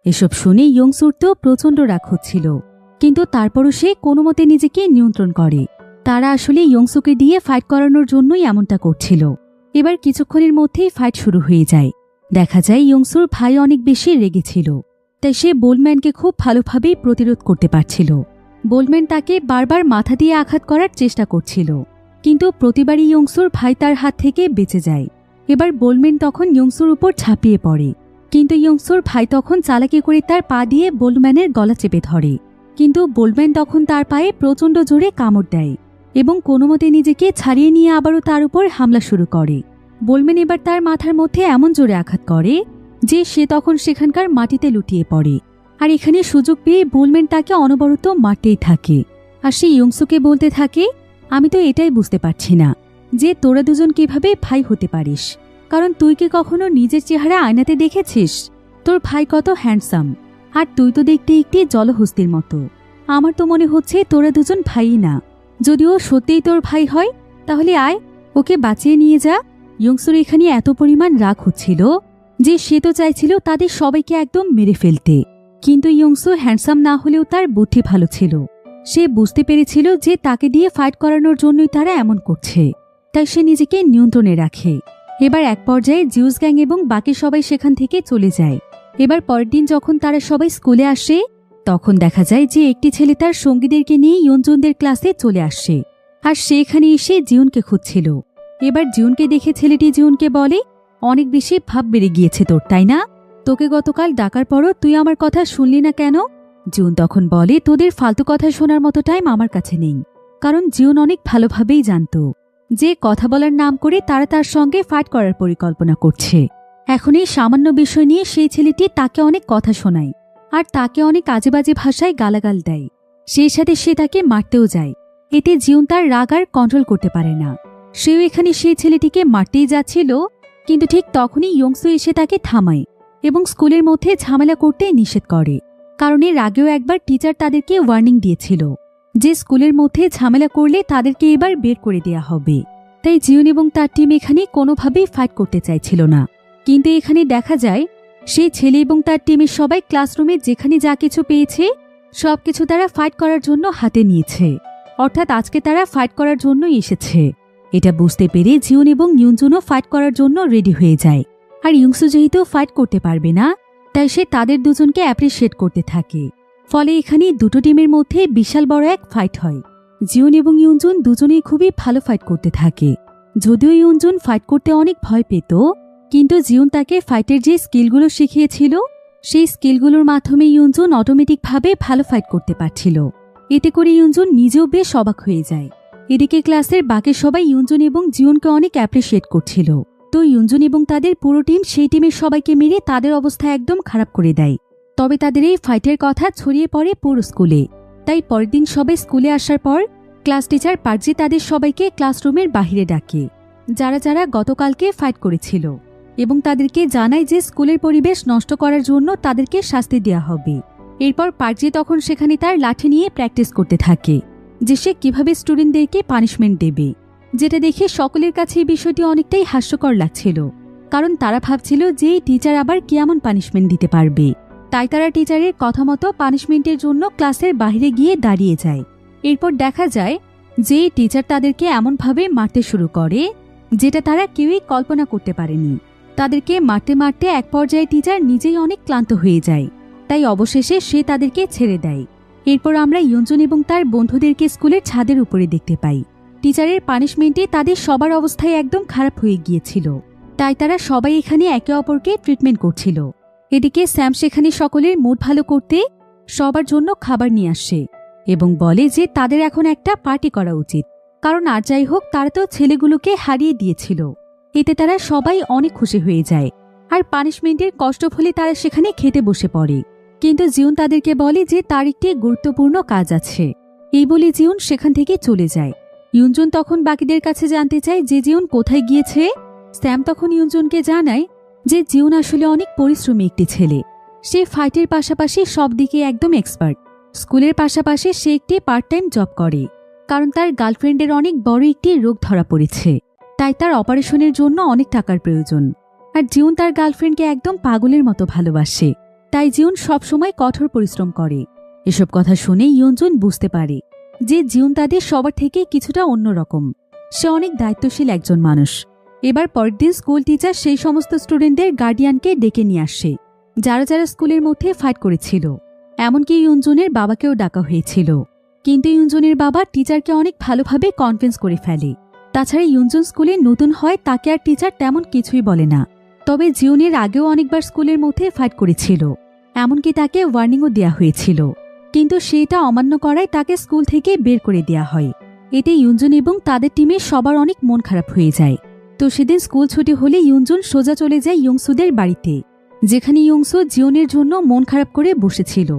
এসব শুনে ইয়ংসুর তো প্রচণ্ড রাগ হচ্ছিল, কিন্তু তারপরও সে কোনো মতে নিজেকে নিয়ন্ত্রণ করে। তারা আসলে ইয়ংসুকে দিয়ে ফাইট করানোর জন্যই এমনটা করছিল। এবার কিছুক্ষণের মধ্যেই ফাইট শুরু হয়ে যায়। দেখা যায় ইয়ংসুর ভাই অনেক বেশি রেগেছিল, তাই সে বোলম্যানকে খুব ভালোভাবেই প্রতিরোধ করতে পারছিল। বোলম্যান তাকে বারবার মাথা দিয়ে আঘাত করার চেষ্টা করছিল, কিন্তু প্রতিবারই ইয়ংসুর ভাই তার হাত থেকে বেঁচে যায়। এবার বোলম্যান তখন ইয়ংসুর উপর ঝাঁপিয়ে পড়ে, কিন্তু ইয়ংসুর ভাই তখন চালাকি করে তার পা দিয়ে বোলম্যানের গলা চেপে ধরে, কিন্তু বোলম্যান তখন তার পায়ে প্রচণ্ড জোরে কামড় দেয় এবং কোনোমতে নিজেকে ছাড়িয়ে নিয়ে আবারও তার উপর হামলা শুরু করে। বোলম্যান এবার তার মাথার মধ্যে এমন জোরে আঘাত করে যে সে তখন সেখানকার মাটিতে লুটিয়ে পড়ে। আর এখানে সুযোগ পেয়ে বোলম্যান তাকে অনবরত মারতেই থাকে, আর সে ইয়ংসুকে বলতে থাকে, আমি তো এটাই বুঝতে পারছি না যে তোরা দুজন কিভাবে ভাই হতে পারিস, কারণ তুই কি কখনো নিজের চেহারা আয়নাতে দেখেছিস? তোর ভাই কত হ্যান্ডসাম, আর তুই তো দেখতে একটি জলহস্তির মতো। আমার তো মনে হচ্ছে তোরা দুজন ভাই না। যদিও সত্যিই তোর ভাই হয় তাহলে আয়, ওকে বাঁচিয়ে নিয়ে যা। ইয়ংসুর এখানে এত পরিমাণ রাগ হচ্ছিল যে সে তো চাইছিল তাদের সবাইকে একদম মেরে ফেলতে, কিন্তু ইয়ংসু হ্যান্ডসাম না হলেও তার বুদ্ধি ভালো ছিল। সে বুঝতে পেরেছিল যে তাকে দিয়ে ফাইট করানোর জন্যই তারা এমন করছে, তাই সে নিজেকে নিয়ন্ত্রণে রাখে। এবার এক পর্যায়ে জিউস গ্যাং এবং বাকি সবাই সেখান থেকে চলে যায়। এবার পরের দিন যখন তারা সবাই স্কুলে আসে তখন দেখা যায় যে একটি ছেলে তার সঙ্গীদেরকে নিয়ে ইয়ঞ্জুনদের ক্লাসে চলে আসে, আর সে এখানে এসে জিউনকে খুঁজছিল। এবার জিউনকে দেখে ছেলেটি জিউনকে বলে, অনেক বেশি ভাব বেড়ে গিয়েছে তোর, তাই না? তোকে গতকাল ডাকার পরও তুই আমার কথা শুনলি না কেন? জিউন তখন বলে, তোদের ফালতু কথা শোনার মতো টাইম আমার কাছে নেই। কারণ জিউন অনেক ভালোভাবেই জানত যে কথা বলার নাম করে তারা তার সঙ্গে ফাইট করার পরিকল্পনা করছে। এখন এই সামান্য বিষয় নিয়ে সেই ছেলেটি তাকে অনেক কথা শোনায় আর তাকে অনেক আজে বাজে ভাষায় গালাগাল দেয়। সেই সাথে সে তাকে মারতেও যায়। এতে জিউন তার রাগ আর কন্ট্রোল করতে পারে না। সেও এখানে সেই ছেলেটিকে মারতেই যাচ্ছিল, কিন্তু ঠিক তখনই ইয়ংসু এসে তাকে থামায় এবং স্কুলের মধ্যে ঝামেলা করতে নিষেধ করে, কারণ এর আগেও একবার টিচার তাদেরকে ওয়ার্নিং দিয়েছিল যে স্কুলের মধ্যে ঝামেলা করলে তাদেরকে এবার বের করে দেয়া হবে। তাই জিউন এবং তার টিম এখানে কোনোভাবেই ফাইট করতে চাইছিল না। কিন্তু এখানে দেখা যায় সেই ছেলে এবং তার টিমের সবাই ক্লাসরুমে যেখানে যা কিছু পেয়েছে সবকিছু তারা ফাইট করার জন্য হাতে নিয়েছে, অর্থাৎ আজকে তারা ফাইট করার জন্যই এসেছে। এটা বুঝতে পেরে জিউন এবং ইয়ঞ্জুনও ফাইট করার জন্য রেডি হয়ে যায়। আর ইয়ংসু যেহেতু ফাইট করতে পারবে না তাই সে তাদের দুজনকে অ্যাপ্রিশিয়েট করতে থাকে। ফলে এখানে দুটো টিমের মধ্যে বিশাল বড় এক ফাইট হয়। জিউন এবং ইয়ঞ্জুন দুজনেই খুবই ভালো ফাইট করতে থাকে। যদিও ইয়ঞ্জুন ফাইট করতে অনেক ভয় পেত, কিন্তু জিউন তাকে ফাইটের যে স্কিলগুলো শিখিয়েছিল সেই স্কিলগুলোর মাধ্যমে ইয়ঞ্জুন অটোমেটিকভাবে ভালো ফাইট করতে পারছিল। এতে করে ইউনজুন নিজেও বেশ অবাক হয়ে যায়। এদিকে ক্লাসের বাকি সবাই ইউনজুন এবং জিউনকে অনেক অ্যাপ্রিসিয়েট করছিল। তো ইউনজুন এবং তাদের পুরো টিম সেই টিমের সবাইকে মেরে তাদের অবস্থা একদম খারাপ করে দেয়। তবে তাদের এই ফাইটের কথা ছড়িয়ে পড়ে পুরো স্কুলে। তাই পরের দিন সবাই স্কুলে আসার পর ক্লাস টিচার পার্জি তাদের সবাইকে ক্লাসরুমের বাহিরে ডাকে, যারা যারা গতকালকে ফাইট করেছিল, এবং তাদেরকে জানায় যে স্কুলের পরিবেশ নষ্ট করার জন্য তাদেরকে শাস্তি দেওয়া হবে। এরপর পার্জি তখন সেখানে তার লাঠি নিয়ে প্র্যাকটিস করতে থাকে যে সে কিভাবে স্টুডেন্টদেরকে পানিশমেন্ট দেবে, যেটা দেখে সকলের কাছে এই বিষয়টি অনেকটাই হাস্যকর লাগছিল, কারণ তারা ভাবছিল যে এই টিচার আবার কেমন পানিশমেন্ট দিতে পারবে। তাই তারা টিচারের কথা মতো পানিশমেন্টের জন্য ক্লাসের বাইরে গিয়ে দাঁড়িয়ে যায়। এরপর দেখা যায় যে টিচার তাদেরকে এমনভাবে মারতে শুরু করে যেটা তারা কেউই কল্পনা করতে পারেনি। তাদেরকে মারতে মারতে এক পর্যায়ে টিচার নিজেই অনেক ক্লান্ত হয়ে যায়, তাই অবশেষে সে তাদেরকে ছেড়ে দেয়। এরপর আমরা ইউনজুন এবং তার বন্ধুদেরকে স্কুলের ছাদের উপরে দেখতে পাই। টিচারের পানিশমেন্টে তাদের সবার অবস্থায় একদম খারাপ হয়ে গিয়েছিল, তাই তারা সবাই এখানে একে অপরকে ট্রিটমেন্ট করছিল। এদিকে স্যাম সেখানে সকলের মুড ভালো করতে সবার জন্য খাবার নিয়ে আসে এবং বলে যে তাদের এখন একটা পার্টি করা উচিত, কারণ আর যাই হোক তারা তো ছেলেগুলোকে হারিয়ে দিয়েছিল। এতে তারা সবাই অনেক খুশি হয়ে যায়, আর পানিশমেন্টের কষ্ট ফলে তারা সেখানে খেতে বসে পড়ে। কিন্তু জিউন তাদেরকে বলে যে তার একটি গুরুত্বপূর্ণ কাজ আছে। এই বলে জিউন সেখান থেকে চলে যায়। ইউনজুন তখন বাকিদের কাছে জানতে চায় যে জিউন কোথায় গিয়েছে। স্যাম তখন ইউনজুনকে জানায় যে জিউন আসলে অনেক পরিশ্রমী একটি ছেলে। সে ফাইটের পাশাপাশি সব দিকে একদম এক্সপার্ট। স্কুলের পাশাপাশি সে একটি পার্ট টাইম জব করে, কারণ তার গার্লফ্রেন্ডের অনেক বড় একটি রোগ ধরা পড়েছে, তাই তার অপারেশনের জন্য অনেক টাকার প্রয়োজন। আর জিউন তার গার্লফ্রেন্ডকে একদম পাগলের মতো ভালোবাসে, তাই জিউন সবসময় কঠোর পরিশ্রম করে। এসব কথা শুনে ইউনজুন বুঝতে পারে যে জিউন তাদের সবার থেকে কিছুটা অন্যরকম। সে অনেক দায়িত্বশীল একজন মানুষ। এবার পরের দিন স্কুল টিচার সেই সমস্ত স্টুডেন্টদের গার্ডিয়ানকে ডেকে নিয়ে আসে যারা যারা স্কুলের মধ্যে ফাইট করেছিল। এমনকি ইউনজুনের বাবাকেও ডাকা হয়েছিল, কিন্তু ইউনজুনের বাবা টিচারকে অনেক ভালোভাবে কনভিন্স করে ফেলে। তাছাড়া ইউনজুন স্কুলে নতুন হয়, তাকে আর টিচার তেমন কিছুই বলে না। তবে জিউনের আগেও অনেকবার স্কুলের মধ্যে ফাইট করেছিল, এমনকি তাকে ওয়ার্নিংও দেওয়া হয়েছিল, কিন্তু সেটা অমান্য করায় তাকে স্কুল থেকে বের করে দেওয়া হয়। এতে ইউনজুন এবং তাদের টিমের সবার অনেক মন খারাপ হয়ে যায়। তো সেদিন স্কুল ছুটি হলে ইউনজুন সোজা চলে যায় ইয়ংসুদের বাড়িতে, যেখানে ইয়ংসু জিউনের জন্য মন খারাপ করে বসেছিল।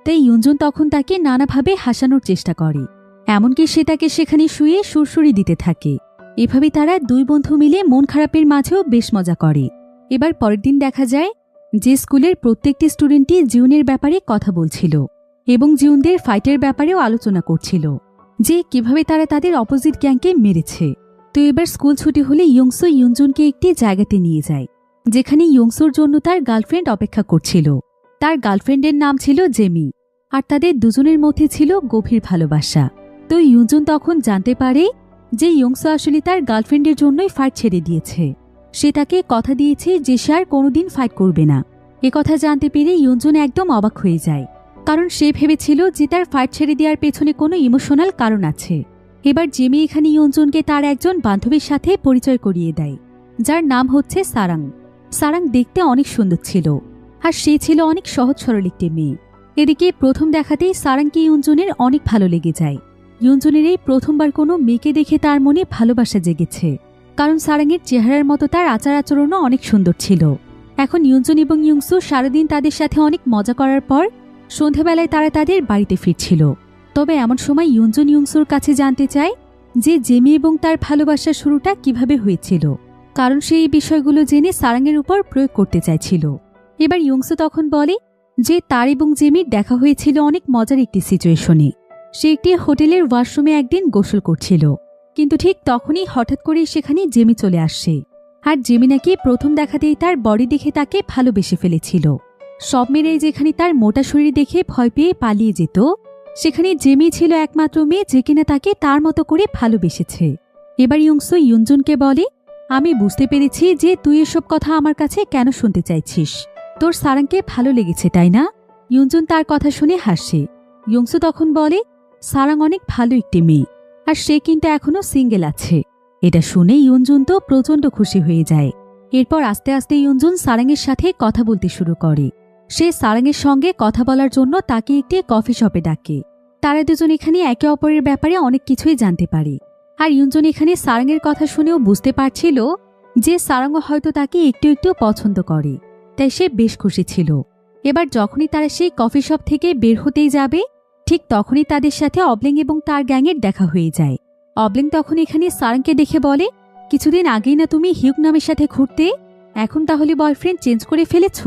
তাই ইউনজুন তখন তাকে নানাভাবে হাসানোর চেষ্টা করে, এমনকি সে তাকে সেখানে শুয়ে সুরসুরি দিতে থাকে। এভাবে তারা দুই বন্ধু মিলে মন খারাপের মাঝেও বেশ মজা করে। এবার পরের দিন দেখা যায় যে স্কুলের প্রত্যেকটি স্টুডেন্টই জিউনের ব্যাপারে কথা বলছিল এবং জিউনদের ফাইটের ব্যাপারেও আলোচনা করছিল যে কিভাবে তারা তাদের অপোজিট গ্যাংকে মেরেছে। তো এবার স্কুল ছুটি হলে ইয়ংসু ইউনজুনকে একটি জায়গাতে নিয়ে যায়, যেখানে ইয়ংসুর জন্য তার গার্লফ্রেন্ড অপেক্ষা করছিল। তার গার্লফ্রেন্ডের নাম ছিল জেমি, আর তাদের দুজনের মধ্যে ছিল গভীর ভালোবাসা। তো ইউনজুন তখন জানতে পারে যে ইয়ংসু আসলে তার গার্লফ্রেন্ডের জন্যই ফাইট ছেড়ে দিয়েছে। সে তাকে কথা দিয়েছে যে সে আর কোনোদিন ফাইট করবে না। একথা জানতে পেরে ইউনজুন একদম অবাক হয়ে যায়, কারণ সে ভেবেছিল যে তার ফাইট ছেড়ে দেওয়ার পেছনে কোনো ইমোশনাল কারণ আছে। এবার জেমি এখানে ইয়ংজুনকে তার একজন বান্ধবীর সাথে পরিচয় করিয়ে দেয়, যার নাম হচ্ছে সারাং। সারাং দেখতে অনেক সুন্দর ছিল, আর সে ছিল অনেক সহজ সরল একটি মেয়ে। এদিকে প্রথম দেখাতেই সারাংকে ইয়ংজুনের অনেক ভালো লেগে যায়। ইয়ংজুনের এই প্রথমবার কোনো মেয়েকে দেখে তার মনে ভালোবাসা জেগেছে, কারণ সারাংয়ের চেহারার মতো তার আচার আচরণও অনেক সুন্দর ছিল। এখন ইয়ংজুন এবং ইয়ংসু সারাদিন তাদের সাথে অনেক মজা করার পর সন্ধেবেলায় তারা তাদের বাড়িতে ফিরছিল। তবে এমন সময় ইয়ংজুন ইয়ংসুর কাছে জানতে চায় যে জেমি এবং তার ভালোবাসার শুরুটা কিভাবে হয়েছিল, কারণ সে এই বিষয়গুলো জেনে সারাংয়ের উপর প্রয়োগ করতে চাইছিল। এবার ইয়ংসু তখন বলে যে তার এবং জেমির দেখা হয়েছিল অনেক মজার একটি সিচুয়েশনে। সে একটি হোটেলের ওয়াশরুমে একদিন গোসল করছিল, কিন্তু ঠিক তখনই হঠাৎ করেই সেখানে জেমি চলে আসে। আর জেমি নাকি প্রথম দেখাতেই তার বডি দেখে তাকে ভালোবেসে ফেলেছিল। সব মেয়েরাই যেখানে তার মোটা শরীর দেখে ভয় পেয়ে পালিয়ে যেত, সেখানে জেমি ছিল একমাত্র মেয়ে যে কিনা তাকে তার মতো করে ভালোবেসেছে। এবার ইয়ংসু ইয়ংজুনকে বলে, আমি বুঝতে পেরেছি যে তুই এসব কথা আমার কাছে কেন শুনতে চাইছিস। তোর সারাংকে ভালো লেগেছে তাই না? ইয়ংজুন তার কথা শুনে হাসে। ইয়ংসু তখন বলে, সারাং অনেক ভালো একটি মেয়ে, আর সে কিন্তু এখনো সিঙ্গেল আছে। এটা শুনে ইয়ংজুন তো প্রচণ্ড খুশি হয়ে যায়। এরপর আস্তে আস্তে ইয়ংজুন সারাংয়ের সাথে কথা বলতে শুরু করে। সে সারাংয়ের সঙ্গে কথা বলার জন্য তাকে একটি কফি শপে ডাকে। তারা দুজন এখানে একে অপরের ব্যাপারে অনেক কিছুই জানতে পারে। আর ইউনজুন এখানে সারাংয়ের কথা শুনেও বুঝতে পারছিল যে সারাংও হয়তো তাকে একটু একটু পছন্দ করে, তাই সে বেশ খুশি ছিল। এবার যখনই তারা সেই কফি শপ থেকে বের হতেই যাবে, ঠিক তখনই তাদের সাথে অবলিং এবং তার গ্যাংয়ের দেখা হয়ে যায়। অবলিং তখন এখানে সারাংকে দেখে বলে, কিছুদিন আগেই না তুমি হিউক নামের সাথে ঘুরতে, এখন তাহলে বয়ফ্রেন্ড চেঞ্জ করে ফেলেছ?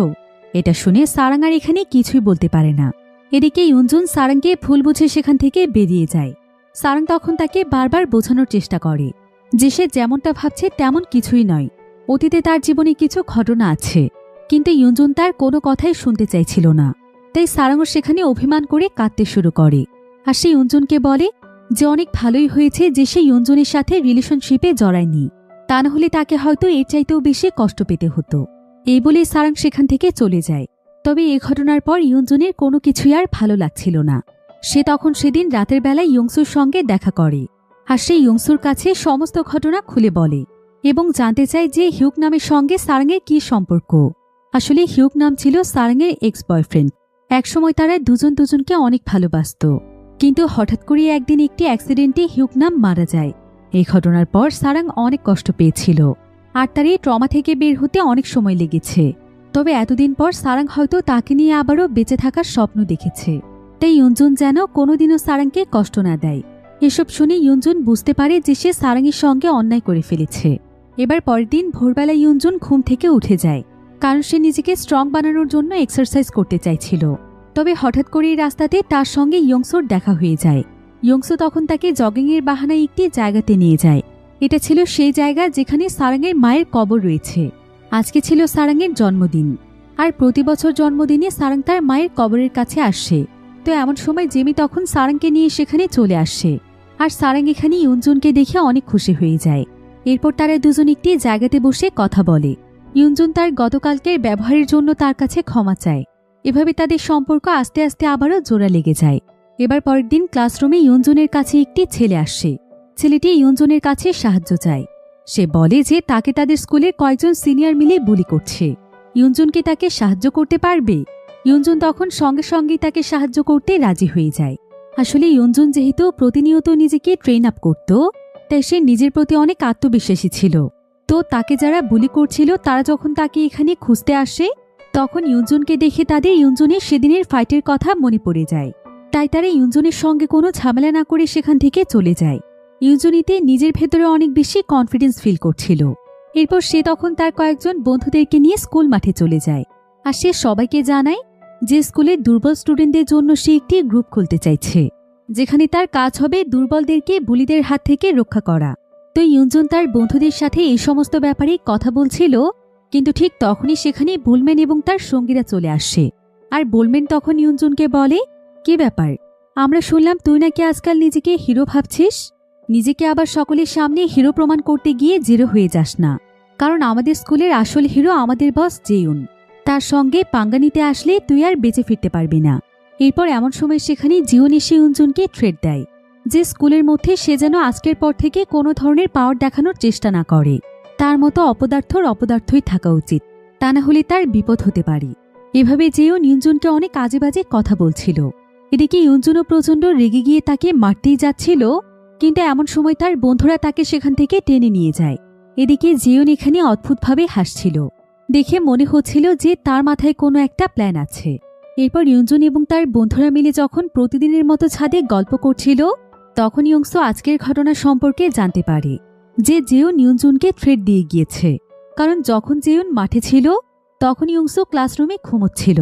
এটা শুনে সারাং আর এখানে কিছুই বলতে পারে না। এদিকে ইউনজুন সারাংকে ভুল বুঝে সেখান থেকে বেরিয়ে যায়। সারাং তখন তাকে বারবার বোঝানোর চেষ্টা করে যে সে যেমনটা ভাবছে তেমন কিছুই নয়, অতীতে তার জীবনে কিছু ঘটনা আছে। কিন্তু ইউনজুন তার কোনো কথাই শুনতে চাইছিল না। তাই সারাংও সেখানে অভিমান করে কাঁদতে শুরু করে। আর সে ইউনজুনকে বলে যে অনেক ভালোই হয়েছে যে সে ইউনজুনের সাথে রিলেশনশিপে জড়ায়নি, তা না হলে তাকে হয়তো এর চাইতেও বেশি কষ্ট পেতে হতো। এই বলে সারাং সেখান থেকে চলে যায়। তবে এই ঘটনার পর ইউনজুনের কোনো কিছুই আর ভালো লাগছিল না। সে তখন সেদিন রাতের বেলায় ইয়ংসুর সঙ্গে দেখা করে। আর সে ইয়ংসুর কাছে সমস্ত ঘটনা খুলে বলে এবং জানতে চায় যে হিউক নামের সঙ্গে সারাংয়ের কি সম্পর্ক। আসলে হিউক নাম ছিল সারাংয়ের এক্স বয়ফ্রেন্ড। একসময় তারা দুজন দুজনকে অনেক ভালোবাসত, কিন্তু হঠাৎ করে একদিন একটি অ্যাক্সিডেন্টে হিউক নাম মারা যায়। এই ঘটনার পর সারাং অনেক কষ্ট পেয়েছিল, আর তার এই ট্রমা থেকে বের হতে অনেক সময় লেগেছে। তবে এতদিন পর সারাং হয়তো তাকে নিয়ে আবারও বেঁচে থাকার স্বপ্ন দেখেছে। তাই ইউনজুন যেন কোনোদিনও সারাংকে কষ্ট না দেয়। এসব শুনে ইউনজুন বুঝতে পারে যে সে সারাংয়ের সঙ্গে অন্যায় করে ফেলেছে। এবার পরের দিন ভোরবেলা ইউনজুন ঘুম থেকে উঠে যায়, কারণ সে নিজেকে স্ট্রং বানানোর জন্য এক্সারসাইজ করতে চাইছিল। তবে হঠাৎ করেই রাস্তাতে তার সঙ্গে ইয়ংসুর দেখা হয়ে যায়। ইয়ংসু তখন তাকে জগিংয়ের বাহানায় একটি জায়গাতে নিয়ে যায়। এটা ছিল সেই জায়গা যেখানে সারাংয়ের মায়ের কবর রয়েছে। আজকে ছিল সারাংয়ের জন্মদিন, আর প্রতি বছর জন্মদিনে সারাং তার মায়ের কবরের কাছে আসে। তো এমন সময় জেমি তখন সারাংকে নিয়ে সেখানে চলে আসে। আর সারাং এখানে ইউনজুনকে দেখে অনেক খুশি হয়ে যায়। এরপর তারা দুজন একটি জায়গাতে বসে কথা বলে। ইউনজুন তার গতকালকের ব্যবহারের জন্য তার কাছে ক্ষমা চায়। এভাবে তাদের সম্পর্ক আস্তে আস্তে আবারও জোড়া লেগে যায়। এবার পরের দিন ক্লাসরুমে ইউনজুনের কাছে একটি ছেলে আসে। ছেলেটি ইউনজুনের কাছে সাহায্য চায়। সে বলে যে তাকে তাদের স্কুলের কয়েকজন সিনিয়র মিলে বুলি করছে। ইউনজুনকে তাকে সাহায্য করতে পারবে? ইউনজুন তখন সঙ্গে সঙ্গেই তাকে সাহায্য করতে রাজি হয়ে যায়। আসলে ইউনজুন যেহেতু প্রতিনিয়ত নিজেকে ট্রেন আপ করত, তাই সে নিজের প্রতি অনেক আত্মবিশ্বাসী ছিল। তো তাকে যারা বুলি করছিল তারা যখন তাকে এখানে খুঁজতে আসে, তখন ইউনজুনকে দেখে তাদের ইউনজুনের সেদিনের ফাইটের কথা মনে পড়ে যায়। তাই তারা ইউনজুনের সঙ্গে কোনো ঝামেলা না করে সেখান থেকে চলে যায়। ইউনজুনিতে নিজের ভেতরে অনেক বেশি কনফিডেন্স ফিল করছিল। এরপর সে তখন তার কয়েকজন বন্ধুদেরকে নিয়ে স্কুল মাঠে চলে যায়। আর সে সবাইকে জানায় যে স্কুলের দুর্বল স্টুডেন্টদের জন্য সে একটি গ্রুপ খুলতে চাইছে, যেখানে তার কাজ হবে দুর্বলদেরকে বুলিদের হাত থেকে রক্ষা করা। তো ইউনজুন তার বন্ধুদের সাথে এই সমস্ত ব্যাপারে কথা বলছিল, কিন্তু ঠিক তখনই সেখানে বুলম্যান এবং তার সঙ্গীরা চলে আসে। আর বুলম্যান তখন ইউনজুনকে বলে, কি ব্যাপার, আমরা শুনলাম তুই নাকি আজকাল নিজেকে হিরো ভাবছিস। নিজেকে আবার সকলের সামনে হিরো প্রমাণ করতে গিয়ে জিরো হয়ে যাস না, কারণ আমাদের স্কুলের আসল হিরো আমাদের বস জেউন। তার সঙ্গে পাঙ্গা নিতে আসলে তুই আর বেঁচে ফিরতে পারবি না। এরপর এমন সময় সেখানে জিউন এসে ইউনজুনকে থ্রেট দেয় যে স্কুলের মধ্যে সে যেন আজকের পর থেকে কোনো ধরনের পাওয়ার দেখানোর চেষ্টা না করে। তার মতো অপদার্থই থাকা উচিত, তা না হলে তার বিপদ হতে পারে। এভাবে জিউন ইউনজুনকে অনেক আজে বাজে কথা বলছিল। এদিকে ইউনজুনও প্রচণ্ড রেগে গিয়ে তাকে মারতেই যাচ্ছিল, কিন্তু এমন সময় তার বন্ধুরা তাকে সেখান থেকে টেনে নিয়ে যায়। এদিকে জিউন এখানে অদ্ভুতভাবে হাসছিল। দেখে মনে হচ্ছিল যে তার মাথায় কোনো একটা প্ল্যান আছে। এরপর ইউনজুন এবং তার বন্ধুরা মিলে যখন প্রতিদিনের মতো ছাদে গল্প করছিল, তখন ইয়ংসু আজকের ঘটনা সম্পর্কে জানতে পারে যে জেউন ইউনজুনকে থ্রেট দিয়ে গিয়েছে। কারণ যখন জেউন মাঠে ছিল তখন ইয়ংসু ক্লাসরুমে ঘুমোচ্ছিল।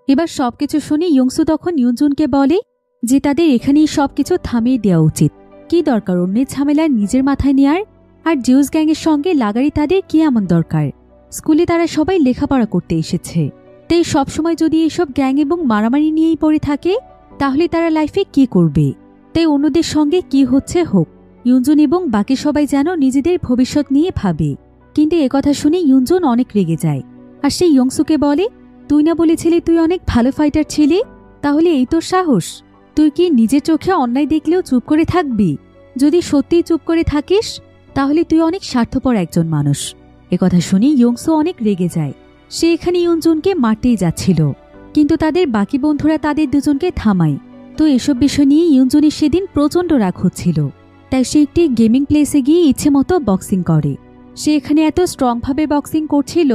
এবার সবকিছু শুনে ইয়ংসু তখন ইউনজুনকে বলে যে তাদের এখানেই সবকিছু থামিয়ে দেওয়া উচিত। কি দরকার অন্যের ঝামেলা নিজের মাথায় নেয়ার? আর জিউস গ্যাংয়ের সঙ্গে লাগারই তাদের কি এমন দরকার? স্কুলে তারা সবাই লেখাপড়া করতে এসেছে, তাই সবসময় যদি এসব গ্যাং এবং মারামারি নিয়েই পড়ে থাকে তাহলে তারা লাইফে কি করবে? তাই অন্যদের সঙ্গে কি হচ্ছে হোক, ইউনজুন এবং বাকি সবাই যেন নিজেদের ভবিষ্যৎ নিয়ে ভাবে। কিন্তু একথা শুনে ইউনজুন অনেক রেগে যায়। আর সে ইয়ংসুকে বলে, তুই না বলেছিলি তুই অনেক ভালো ফাইটার ছিলি? তাহলে এই তোর সাহস? তুই কি নিজের চোখে অন্যায় দেখলেও চুপ করে থাকবি? যদি সত্যিই চুপ করে থাকিস তাহলে তুই অনেক স্বার্থপর একজন মানুষ। একথা শুনে ইয়ংসু অনেক রেগে যায়। সে এখানে ইউনজুনকে মারতেই যাচ্ছিল, কিন্তু তাদের বাকি বন্ধুরা তাদের দুজনকে থামায় তো এসব বিষয় নিয়ে ইউনজুনের সেদিন প্রচণ্ড রাগ হচ্ছিল। তাই সে একটি গেমিং প্লেসে গিয়ে ইচ্ছে মতো বক্সিং করে। সে এখানে এত স্ট্রংভাবে বক্সিং করছিল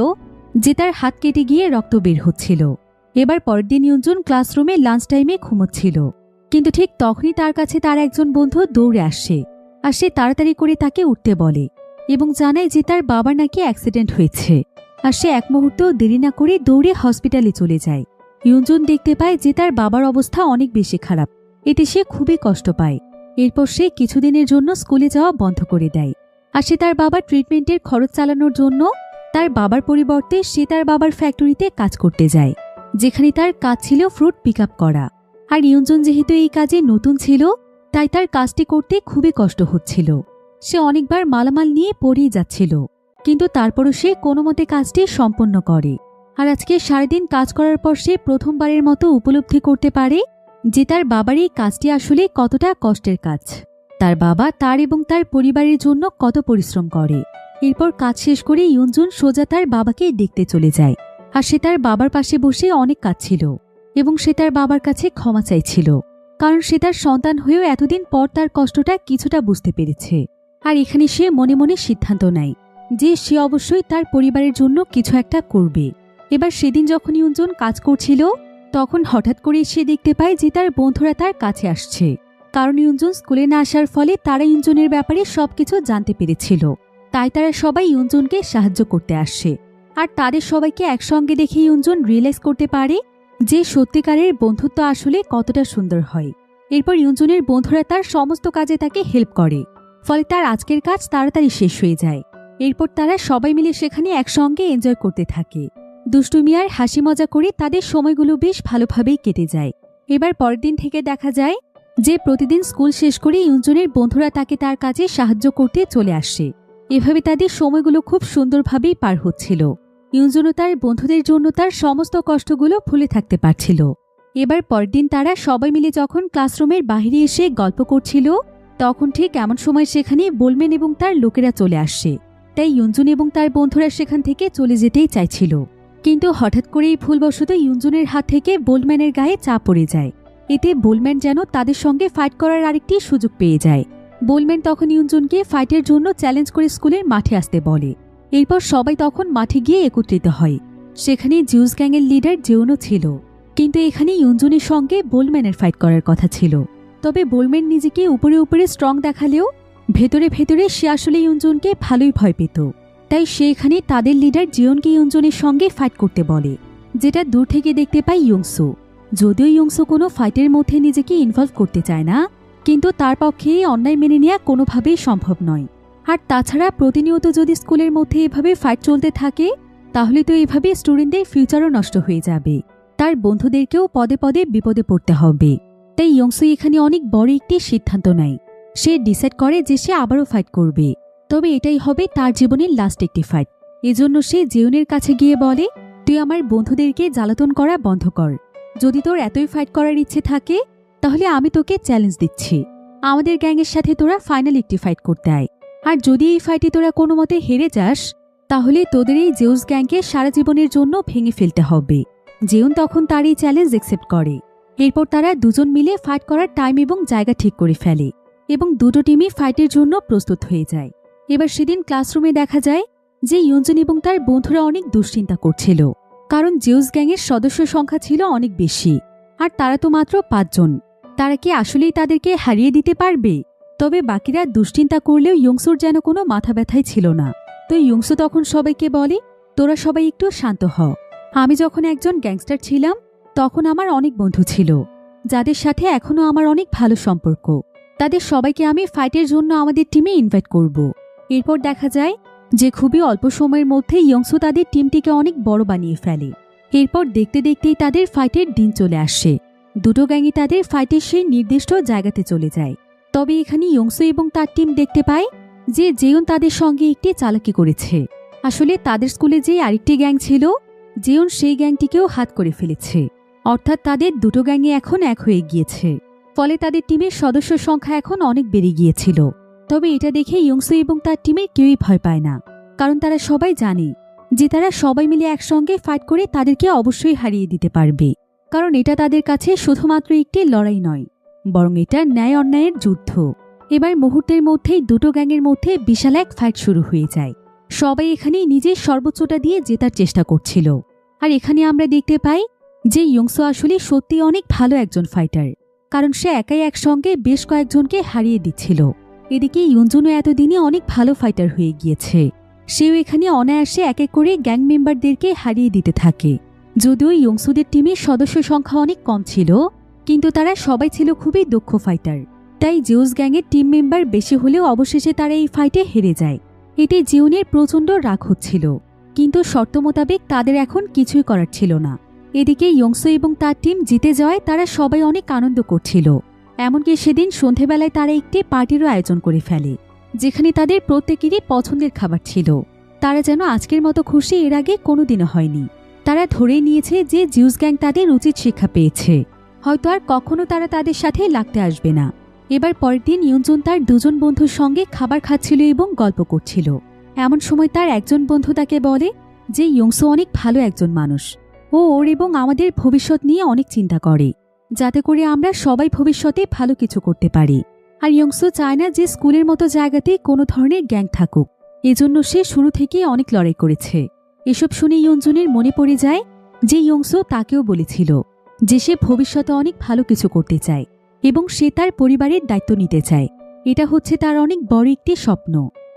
যে তার হাত কেটে গিয়ে রক্ত বের হচ্ছিল। এবার পরের দিন ইউনজুন ক্লাসরুমে লাঞ্চ টাইমে ঘুমোচ্ছিল, কিন্তু ঠিক তখনই তার কাছে তার একজন বন্ধু দৌড়ে আসে। আর সে তাড়াতাড়ি করে তাকে উঠতে বলে এবং জানায় যে তার বাবার নাকি অ্যাক্সিডেন্ট হয়েছে। আর সে এক মুহূর্তেও দেরি না করে দৌড়ে হসপিটালে চলে যায়। ইউনজুন দেখতে পায় যে তার বাবার অবস্থা অনেক বেশি খারাপ। এতে সে খুবই কষ্ট পায়। এরপর সে কিছুদিনের জন্য স্কুলে যাওয়া বন্ধ করে দেয়। আর সে তার বাবার ট্রিটমেন্টের খরচ চালানোর জন্য তার বাবার পরিবর্তে সে তার বাবার ফ্যাক্টরিতে কাজ করতে যায়, যেখানে তার কাজ ছিল ফ্রুট পিক আপ করা। আর ইউনজুন যেহেতু এই কাজে নতুন ছিল, তাই তার কাজটি করতে খুবই কষ্ট হচ্ছিল। সে অনেকবার মালামাল নিয়ে পড়েই যাচ্ছিল, কিন্তু তারপরও সে কোনো মতে কাজটি সম্পন্ন করে। আর আজকে সারাদিন কাজ করার পর সে প্রথমবারের মতো উপলব্ধি করতে পারে যে তার বাবার এই কাজটি আসলে কতটা কষ্টের কাজ। তার বাবা তার এবং তার পরিবারের জন্য কত পরিশ্রম করে। এরপর কাজ শেষ করে ইউনজুন সোজা তার বাবাকে দেখতে চলে যায়। আর সে তার বাবার পাশে বসে অনেক কাঁদছিল এবং সে তার বাবার কাছে ক্ষমা চাইছিল, কারণ সে তার সন্তান হয়েও এতদিন পর তার কষ্টটা কিছুটা বুঝতে পেরেছে। আর এখানে সে মনে মনে সিদ্ধান্ত নেয় যে সে অবশ্যই তার পরিবারের জন্য কিছু একটা করবে। এবার সেদিন যখন ইউনজুন কাজ করছিল, তখন হঠাৎ করে সে দেখতে পায় যে তার বন্ধুরা তার কাছে আসছে, কারণ ইউনজুন স্কুলে না আসার ফলে তারা ইউনজুনের ব্যাপারে সবকিছু জানতে পেরেছিল। তাই তারা সবাই ইউনজুনকে সাহায্য করতে আসছে। আর তাদের সবাইকে একসঙ্গে দেখে ইউনজুন রিয়েলাইজ করতে পারে যে সত্যিকারের বন্ধুত্ব আসলে কতটা সুন্দর হয়। এরপর ইউনজুনের বন্ধুরা তার সমস্ত কাজে তাকে হেল্প করে, ফলে তার আজকের কাজ তাড়াতাড়ি শেষ হয়ে যায়। এরপর তারা সবাই মিলে সেখানে একসঙ্গে এনজয় করতে থাকে। দুষ্টুমি আর হাসি মজা করে তাদের সময়গুলো বেশ ভালোভাবেই কেটে যায়। এবার পরের দিন থেকে দেখা যায় যে প্রতিদিন স্কুল শেষ করে ইউনজুনের বন্ধুরা তাকে তার কাজে সাহায্য করতে চলে আসে। এভাবে তাদের সময়গুলো খুব সুন্দরভাবেই পার হচ্ছিল। ইউনজুনও তার বন্ধুদের জন্য তার সমস্ত কষ্টগুলো ভুলে থাকতে পারছিল। এবার পরের দিন তারা সবাই মিলে যখন ক্লাসরুমের বাইরে এসে গল্প করছিল, তখন ঠিক এমন সময় সেখানে বোলম্যান এবং তার লোকেরা চলে আসে। তাই ইউনজুন এবং তার বন্ধুরা সেখান থেকে চলে যেতেই চাইছিল, কিন্তু হঠাৎ করেই ভুলবশত ইউনজুনের হাত থেকে বোলম্যানের গায়ে চাপ পড়ে যায়। এতে বোলম্যান যেন তাদের সঙ্গে ফাইট করার আরেকটি সুযোগ পেয়ে যায়। বোলম্যান তখন ইউনজুনকে ফাইটের জন্য চ্যালেঞ্জ করে স্কুলের মাঠে আসতে বলে। এরপর সবাই তখন মাঠে গিয়ে একত্রিত হয়। সেখানে জিউস গ্যাংয়ের লিডার জেউনও ছিল, কিন্তু এখানে ইউনজুনের সঙ্গে বোলম্যানের ফাইট করার কথা ছিল। তবে বোলম্যান নিজেকে উপরে উপরে স্ট্রং দেখালেও ভেতরে ভেতরে সে আসলে ইউনজুনকে ভালোই ভয় পেত। তাই সে এখানে তাদের লিডার জিওনকে ইউনজুনের সঙ্গে ফাইট করতে বলে, যেটা দূর থেকে দেখতে পায় ইয়ংসু। যদিও ইয়ংসু কোনো ফাইটের মধ্যে নিজেকে ইনভলভ করতে চায় না, কিন্তু তার পক্ষে অন্যায় মেনে নেওয়া কোনোভাবেই সম্ভব নয়। আর তাছাড়া প্রতিনিয়ত যদি স্কুলের মধ্যে এভাবে ফাইট চলতে থাকে, তাহলে তো এভাবে স্টুডেন্টদের ফিউচারও নষ্ট হয়ে যাবে। তার বন্ধুদেরকেও পদে পদে বিপদে পড়তে হবে। তাই ইয়ংসু এখানে অনেক বড় একটি সিদ্ধান্ত নেয়। সে ডিসাইড করে যে সে আবারও ফাইট করবে, তবে এটাই হবে তার জীবনের লাস্ট একটি ফাইট। এজন্য সে জেউনের কাছে গিয়ে বলে, তুই আমার বন্ধুদেরকে জ্বালাতন করা বন্ধ কর। যদি তোর এতই ফাইট করার ইচ্ছে থাকে, তাহলে আমি তোকে চ্যালেঞ্জ দিচ্ছি, আমাদের গ্যাংয়ের সাথে তোরা ফাইনাল একটি ফাইট করতে আয়। আর যদি এই ফাইটে তোরা কোনো মতে হেরে যাস, তাহলে তোদের এই জেউস গ্যাংকে সারা জীবনের জন্য ভেঙে ফেলতে হবে। জেউন তখন তার এই চ্যালেঞ্জ অ্যাকসেপ্ট করে। এরপর তারা দুজন মিলে ফাইট করার টাইম এবং জায়গা ঠিক করে ফেলে এবং দুটো টিমই ফাইটের জন্য প্রস্তুত হয়ে যায়। এবার সেদিন ক্লাসরুমে দেখা যায় যে ইউনজুন এবং তার বন্ধুরা অনেক দুশ্চিন্তা করছিল, কারণ জেউস গ্যাংয়ের সদস্য সংখ্যা ছিল অনেক বেশি, আর তারা তো মাত্র 5 জন। তারা কি আসলেই তাদেরকে হারিয়ে দিতে পারবে? তবে বাকিরা দুশ্চিন্তা করলেও ইয়ংসুর যেন কোনো মাথা ব্যথাই ছিল না। তো ইয়ংসু তখন সবাইকে বলে, তোরা সবাই একটু শান্ত হ। আমি যখন একজন গ্যাংস্টার ছিলাম, তখন আমার অনেক বন্ধু ছিল, যাদের সাথে এখনও আমার অনেক ভালো সম্পর্ক। তাদের সবাইকে আমি ফাইটের জন্য আমাদের টিমে ইনভাইট করব। এরপর দেখা যায় যে খুবই অল্প সময়ের মধ্যে ইয়ংসু তাদের টিমটিকে অনেক বড় বানিয়ে ফেলে। এরপর দেখতে দেখতেই তাদের ফাইটের দিন চলে আসে। দুটো গ্যাংই তাদের ফাইটের সেই নির্দিষ্ট জায়গাতে চলে যায়। তবে এখানে ইয়ংসু এবং তার টিম দেখতে পায় যে জেউন তাদের সঙ্গে একটি চালাকি করেছে। আসলে তাদের স্কুলে যে আরেকটি গ্যাং ছিল, জেউন সেই গ্যাংটিকেও হাত করে ফেলেছে। অর্থাৎ তাদের দুটো গ্যাংয়ে এখন এক হয়ে গিয়েছে। ফলে তাদের টিমের সদস্য সংখ্যা এখন অনেক বেড়ে গিয়েছিল। তবে এটা দেখে ইয়ংসু এবং তার টিমের কেউই ভয় পায় না, কারণ তারা সবাই জানে যে তারা সবাই মিলে একসঙ্গে ফাইট করে তাদেরকে অবশ্যই হারিয়ে দিতে পারবে। কারণ এটা তাদের কাছে শুধুমাত্র একটি লড়াই নয়, বরং এটা ন্যায় অন্যায়ের যুদ্ধ। এবার মুহূর্তের মধ্যেই দুটো গ্যাংয়ের মধ্যে বিশাল এক ফাইট শুরু হয়ে যায়। সবাই এখানে নিজের সর্বোচ্চটা দিয়ে জেতার চেষ্টা করছিল। আর এখানে আমরা দেখতে পাই যে ইয়ংসো আসলে সত্যি অনেক ভালো একজন ফাইটার, কারণ সে একাই একসঙ্গে বেশ কয়েকজনকে হারিয়ে দিচ্ছিল। এদিকে ইয়ঞ্জুনও এতদিনে অনেক ভালো ফাইটার হয়ে গিয়েছে। সেও এখানে অনায়াসে এক এক করে গ্যাং মেম্বারদেরকে হারিয়ে দিতে থাকে। যদিও ইয়ংসুদের টিমের সদস্য সংখ্যা অনেক কম ছিল, কিন্তু তারা সবাই ছিল খুবই দক্ষ ফাইটার। তাই জিউস গ্যাংয়ের টিম মেম্বার বেশি হলেও অবশেষে তারা এই ফাইটে হেরে যায়। এতে জিউনের প্রচণ্ড রাগ হচ্ছিল, কিন্তু শর্ত মোতাবেক তাদের এখন কিছুই করার ছিল না। এদিকে ইয়ংসো এবং তার টিম জিতে যাওয়ায় তারা সবাই অনেক আনন্দ করছিল। এমনকি সেদিন সন্ধেবেলায় তারা একটি পার্টিরও আয়োজন করে ফেলে, যেখানে তাদের প্রত্যেকেরই পছন্দের খাবার ছিল। তারা যেন আজকের মতো খুশি এর আগে কোনোদিনও হয়নি। তারা ধরেই নিয়েছে যে জিউস গ্যাং তাদের উচিত শিক্ষা পেয়েছে, হয়তো আর কখনো তারা তাদের সাথে লাগতে আসবে না। এবার পরের দিন ইয়ঞ্জুন তার দুজন বন্ধুর সঙ্গে খাবার খাচ্ছিল এবং গল্প করছিল। এমন সময় তার একজন বন্ধু তাকে বলে যে ইয়ংসো অনেক ভালো একজন মানুষ। ওর এবং আমাদের ভবিষ্যৎ নিয়ে অনেক চিন্তা করে, যাতে করে আমরা সবাই ভবিষ্যতে ভালো কিছু করতে পারি। আর ইয়ংসো চায় না যে স্কুলের মতো জায়গাতে কোনো ধরনের গ্যাং থাকুক। এজন্য সে শুরু থেকেই অনেক লড়াই করেছে। এসব শুনে ইয়ঞ্জুনের মনে পড়ে যায় যে ইয়ংসো তাকেও বলেছিল যে সে ভবিষ্যতে অনেক ভালো কিছু করতে চায় এবং সে তার পরিবারের দায়িত্ব নিতে চায়। এটা হচ্ছে তার অনেক বড় একটি স্বপ্ন।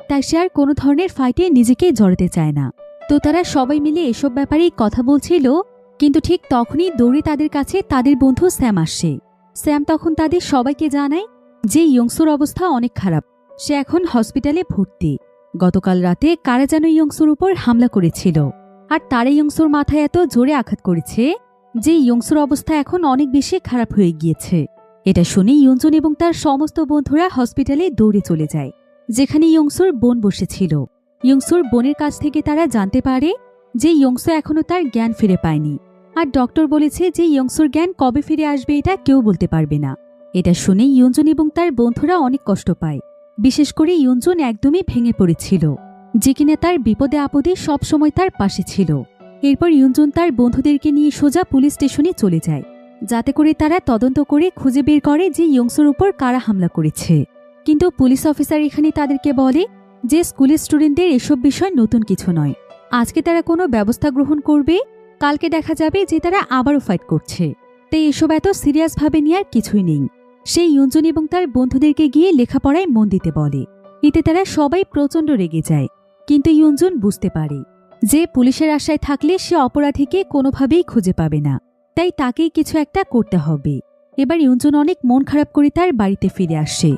তাই সে আর কোনো ধরনের ফাইটে নিজেকে জড়াতে চায় না। তো তারা সবাই মিলে এসব ব্যাপারেই কথা বলছিল, কিন্তু ঠিক তখনই দৌড়ে তাদের কাছে তাদের বন্ধু স্যাম আসে। স্যাম তখন তাদের সবাইকে জানায় যে ইয়ংসোর অবস্থা অনেক খারাপ, সে এখন হসপিটালে ভর্তি। গতকাল রাতে কারা যেন ইয়ংসোর উপর হামলা করেছিল, আর তারা ইয়ংসোর মাথায় এত জোরে আঘাত করেছে যে ইয়ংসোর অবস্থা এখন অনেক বেশি খারাপ হয়ে গিয়েছে। এটা শুনে ইয়ঞ্জুন এবং তার সমস্ত বন্ধুরা হসপিটালে দৌড়ে চলে যায়, যেখানে ইয়ংসোর বোন বসেছিল। ইয়ংসোর বোনের কাছ থেকে তারা জানতে পারে যে ইয়ংসো এখনও তার জ্ঞান ফিরে পায়নি, আর ডক্টর বলেছে যে ইয়ংসোর জ্ঞান কবে ফিরে আসবে এটা কেউ বলতে পারবে না। এটা শুনে ইয়ঞ্জুন এবং তার বন্ধুরা অনেক কষ্ট পায়। বিশেষ করে ইয়ঞ্জুন একদমই ভেঙে পড়েছিল, যে কিনা তার বিপদে আপদে সবসময় তার পাশে ছিল। এরপর ইয়ঞ্জুন তার বন্ধুদেরকে নিয়ে সোজা পুলিশ স্টেশনে চলে যায়, যাতে করে তারা তদন্ত করে খুঁজে বের করে যে ইয়ংসোর উপর কারা হামলা করেছে। কিন্তু পুলিশ অফিসার এখানে তাদেরকে বলে যে স্কুলের স্টুডেন্টদের এসব বিষয় নতুন কিছু নয়। আজকে তারা কোনো ব্যবস্থা গ্রহণ করবে, কালকে দেখা যাবে যে তারা আবারও ফাইট করছে। তাই এসব এত সিরিয়াসভাবে নেওয়ার কিছুই নেই। সেই ইয়ঞ্জুন এবং তার বন্ধুদেরকে গিয়ে লেখাপড়ায় মন দিতে বলে। এতে তারা সবাই প্রচণ্ড রেগে যায়, কিন্তু ইয়ঞ্জুন বুঝতে পারে যে পুলিশের আশায় থাকলে সে অপরাধীকে কোনোভাবেই খুঁজে পাবে না, তাই তাকেই কিছু একটা করতে হবে। এবার ইয়ঞ্জুন অনেক মন খারাপ করে তার বাড়িতে ফিরে আসে।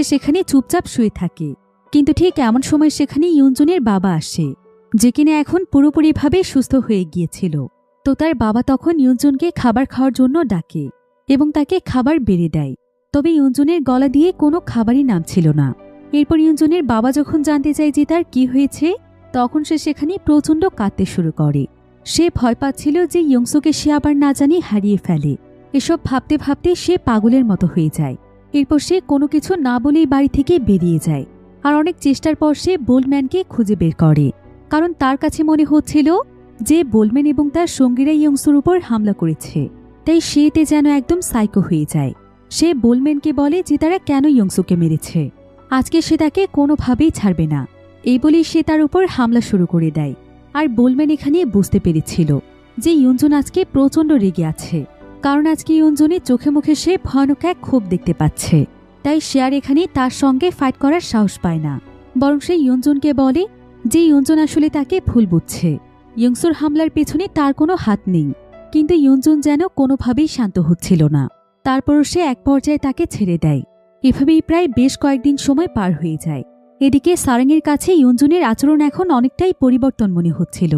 সেখানে চুপচাপ শুয়ে থাকে, কিন্তু ঠিক এমন সময় সেখানে ইয়ঞ্জুনের বাবা আসে, যে কিনা এখন পুরোপুরিভাবে সুস্থ হয়ে গিয়েছিল। তো তার বাবা তখন ইয়ঞ্জুনকে খাবার খাওয়ার জন্য ডাকে এবং তাকে খাবার বেড়ে দেয়। তবে ইয়ঞ্জুনের গলা দিয়ে কোনো খাবারই নামছিল না। এরপর ইয়ঞ্জুনের বাবা যখন জানতে চায় যে তার কি হয়েছে, তখন সে সেখানে প্রচণ্ড কাঁদতে শুরু করে। সে ভয় পাচ্ছিল যে ইয়ংসোকে সে আবার না জানি হারিয়ে ফেলে। এসব ভাবতে ভাবতে সে পাগলের মতো হয়ে যায়। এরপর সে কোনো কিছু না বলেই বাড়ি থেকে বেরিয়ে যায়। আর অনেক চেষ্টার পর সে বোলম্যানকে খুঁজে বের করে, কারণ তার কাছে মনে হচ্ছিল যে বোলম্যান এবং তার সঙ্গীরা ইয়ংসোর উপর হামলা করেছে। তাই সে এতে যেন একদম সাইকো হয়ে যায়। সে বোলম্যানকে বলে যে তারা কেন ইয়ংসোকে মেরেছে, আজকে সে তাকে কোনোভাবেই ছাড়বে না। এই বলেই সে তার উপর হামলা শুরু করে দেয়। আর বোলম্যান এখানে বুঝতে পেরেছিল যে ইয়ঞ্জুন আজকে প্রচণ্ড রেগে আছে, কারণ আজকে ইয়ঞ্জুনের চোখে মুখে সে ভয়ানক এক ক্ষোভ দেখতে পাচ্ছে। তাই সে আর এখানে তার সঙ্গে ফাইট করার সাহস পায় না, বরং সে ইয়ঞ্জুনকে বলে যে ইয়ঞ্জুন আসলে তাকে ভুল বুঝছে। ইয়ংসোর হামলার পেছনে তার কোনো হাত নেই। কিন্তু ইয়ঞ্জুন যেন কোনোভাবেই শান্ত হচ্ছিল না। তারপরও সে এক পর্যায়ে তাকে ছেড়ে দেয়। এভাবেই প্রায় বেশ কয়েকদিন সময় পার হয়ে যায়। এদিকে সারাংয়ের কাছে ইয়ঞ্জুনের আচরণ এখন অনেকটাই পরিবর্তন মনে হচ্ছিল।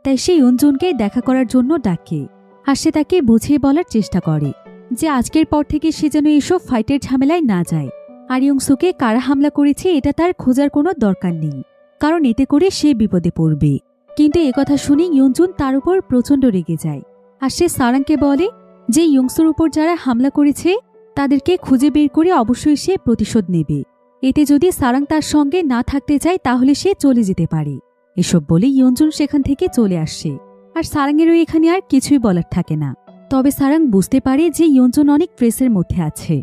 তাই সে ইয়ঞ্জুনকে দেখা করার জন্য ডাকে, আর সে তাকে বুঝিয়ে বলার চেষ্টা করে যে আজকের পর থেকে সে যেন এসব ফাইটের ঝামেলায় না যায়। আর ইয়ংসোকে কারা হামলা করেছে এটা তার খোঁজার কোনো দরকার নেই, কারণ এতে করে সে বিপদে পড়বে। কিন্তু একথা শুনে ইয়ঞ্জুন তার উপর প্রচণ্ড রেগে যায়। আর সে সারাংকে বলে যে ইয়ংসোর উপর যারা হামলা করেছে তাদেরকে খুঁজে বের করে অবশ্যই সে প্রতিশোধ নেবে। এতে যদি সারাং তার সঙ্গে না থাকতে চায় তাহলে সে চলে যেতে পারে। এসব বলে ইয়ঞ্জুন সেখান থেকে চলে আসে। আর সারাংয়েরও এখানে আর কিছুই বলার থাকে না। তবে সারাং বুঝতে পারে যে ইয়ঞ্জুন অনেক প্রেসের মধ্যে আছে।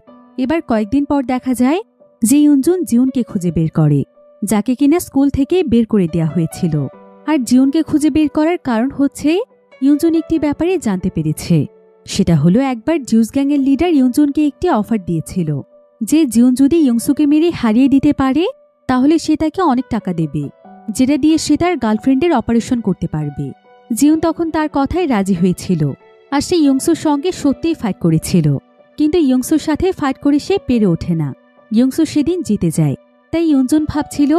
এবার কয়েকদিন পর দেখা যায় যে ইয়ঞ্জুন জিউনকে খুঁজে বের করে, যাকে কিনা স্কুল থেকে বের করে দেওয়া হয়েছিল। আর জিউনকে খুঁজে বের করার কারণ হচ্ছে ইয়ঞ্জুন একটি ব্যাপারে জানতে পেরেছে। সেটা হলো একবার জিউস গ্যাংয়ের লিডার ইয়ঞ্জুনকে একটি অফার দিয়েছিল যে জিউন যদি ইয়ংসুকে মেরে হারিয়ে দিতে পারে তাহলে সে তাকে অনেক টাকা দেবে, যেটা দিয়ে সে তার গার্লফ্রেন্ডের অপারেশন করতে পারবে। জিউন তখন তার কথায় রাজি হয়েছিল আর সে ইয়ংসুর সঙ্গে সত্যিই ফাইট করেছিল, কিন্তু ইয়ংসুর সাথে ফাইট করে সে পেরে ওঠে না। ইয়ংসু সেদিন জিতে যায়। তাই ইয়ঞ্জুন ভাবছিল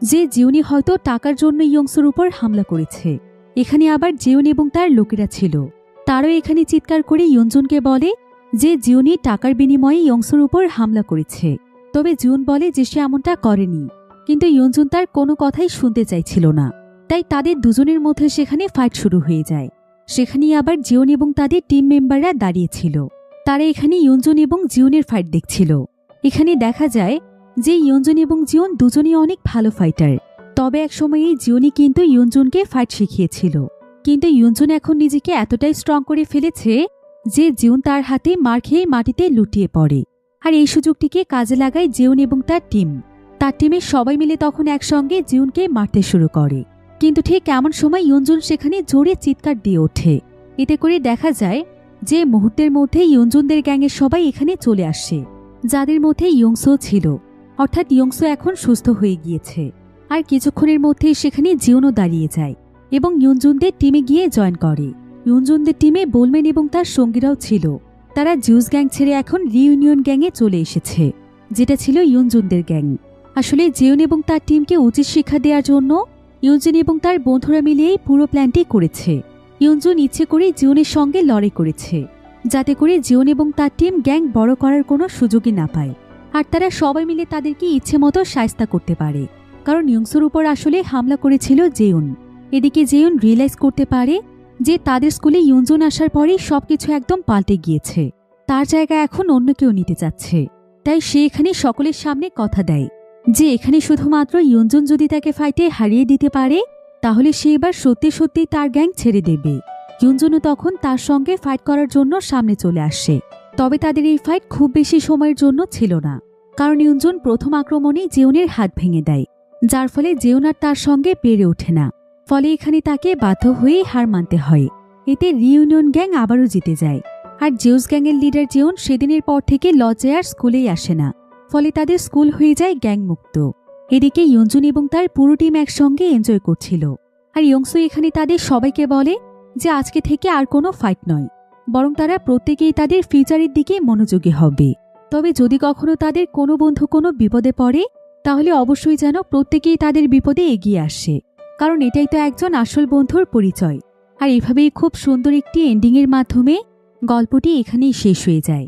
যে জিউনি হয়তো টাকার জন্য ইয়ংসুর উপর হামলা করেছে। এখানে আবার জিউন এবং তার লোকেরা ছিল, তারও এখানে চিৎকার করে ইয়ঞ্জুনকে বলে যে জিউনি টাকার বিনিময়ে ইয়ংসুর উপর হামলা করেছে। তবে জিউন বলে যে সে এমনটা করেনি, কিন্তু ইয়ঞ্জুন তার কোনো কথাই শুনতে চাইছিল না। তাই তাদের দুজনের মধ্যে সেখানে ফাইট শুরু হয়ে যায়। সেখানেই আবার জিউন এবং তাদের টিম মেম্বাররা দাঁড়িয়েছিল। তারা এখানে ইয়ঞ্জুন এবং জিউনের ফাইট দেখছিল। এখানে দেখা যায় যে ইয়ঞ্জুন এবং জিউন দুজনই অনেক ভালো ফাইটার। তবে এক সময়ে জিউনি কিন্তু ইয়ঞ্জুনকে ফাইট শিখিয়েছিল, কিন্তু ইয়ঞ্জুন এখন নিজেকে এতটাই স্ট্রং করে ফেলেছে যে জিউন তার হাতে মার খেয়ে মাটিতে লুটিয়ে পড়ে। আর এই সুযোগটিকে কাজে লাগায় জিউন এবং তার টিম। তার টিমের সবাই মিলে তখন একসঙ্গে জিউনকে মারতে শুরু করে। কিন্তু ঠিক এমন সময় ইয়ঞ্জুন সেখানে জোরে চিৎকার দিয়ে ওঠে। এতে করে দেখা যায় যে মুহূর্তের মধ্যে ইয়ঞ্জুনদের গ্যাংয়ের সবাই এখানে চলে আসে, যাদের মধ্যে ইয়ংসুও ছিল। অর্থাৎ ইয়ংসু এখন সুস্থ হয়ে গিয়েছে। আর কিছুক্ষণের মধ্যেই সেখানে জিউনও দাঁড়িয়ে যায় এবং ইয়ঞ্জুনদের টিমে গিয়ে জয়েন করে। ইয়ঞ্জুনদের টিমে বোলম্যান এবং তার সঙ্গীরাও ছিল। তারা জিউস গ্যাং ছেড়ে এখন রিইউনিয়ন গ্যাংয়ে চলে এসেছে, যেটা ছিল ইয়ঞ্জুনদের গ্যাং। আসলে জিউন এবং তার টিমকে উচিত শিক্ষা দেওয়ার জন্য ইয়ঞ্জুন এবং তার বন্ধুরা মিলে এই পুরো প্ল্যানটি করেছে। ইয়ঞ্জুন ইচ্ছে করে জিউনের সঙ্গে লড়াই করেছে, যাতে করে জিউন এবং তার টিম গ্যাং বড় করার কোনো সুযোগই না পায়, আর তারা সবাই মিলে তাদেরকে ইচ্ছে মতো শায়েস্তা করতে পারে। কারণ ইয়ংসুর উপর আসলে হামলা করেছিল জিউন। এদিকে জিউন রিয়েলাইজ করতে পারে যে তাদের স্কুলে ইয়ঞ্জুন আসার পরেই সবকিছু একদম পাল্টে গিয়েছে। তার জায়গা এখন অন্য কেউ নিতে চাচ্ছে। তাই সে এখানে সকলের সামনে কথা দেয় যে এখানে শুধুমাত্র ইয়ঞ্জুন যদি তাকে ফাইটে হারিয়ে দিতে পারে তাহলে সে এবার সত্যি সত্যি তার গ্যাং ছেড়ে দেবে। ইয়ঞ্জুনও তখন তার সঙ্গে ফাইট করার জন্য সামনে চলে আসে। তবে তাদের এই ফাইট খুব বেশি সময়ের জন্য ছিল না, কারণ ইয়ঞ্জুন প্রথম আক্রমণেই জিউনের হাত ভেঙে দেয়, যার ফলে জিউন আর তার সঙ্গে পেরে ওঠে না। ফলে এখানে তাকে বাধ্য হয়েই হার মানতে হয়। এতে রিইউনিয়ন গ্যাং আবারও জিতে যায়। আর জিউস গ্যাংয়ের লিডার জিউন সেদিনের পর থেকে লজ্জায় আর স্কুলেই আসে না। ফলে তাদের স্কুল হয়ে যায় গ্যাং মুক্ত। এদিকে ইয়ঞ্জুন এবং তার পুরো টিম একসঙ্গে এনজয় করছিল। আর ইয়ংসু এখানে তাদের সবাইকে বলে যে আজকে থেকে আর কোনো ফাইট নয়, বরং তারা প্রত্যেকেই তাদের ফিউচারের দিকে মনোযোগী হবে। তবে যদি কখনো তাদের কোনো বন্ধু কোনো বিপদে পড়ে তাহলে অবশ্যই যেন প্রত্যেকেই তাদের বিপদে এগিয়ে আসে, কারণ এটাই তো একজন আসল বন্ধুর পরিচয়। আর এভাবেই খুব সুন্দর একটি এন্ডিংয়ের মাধ্যমে গল্পটি এখানেই শেষ হয়ে যায়।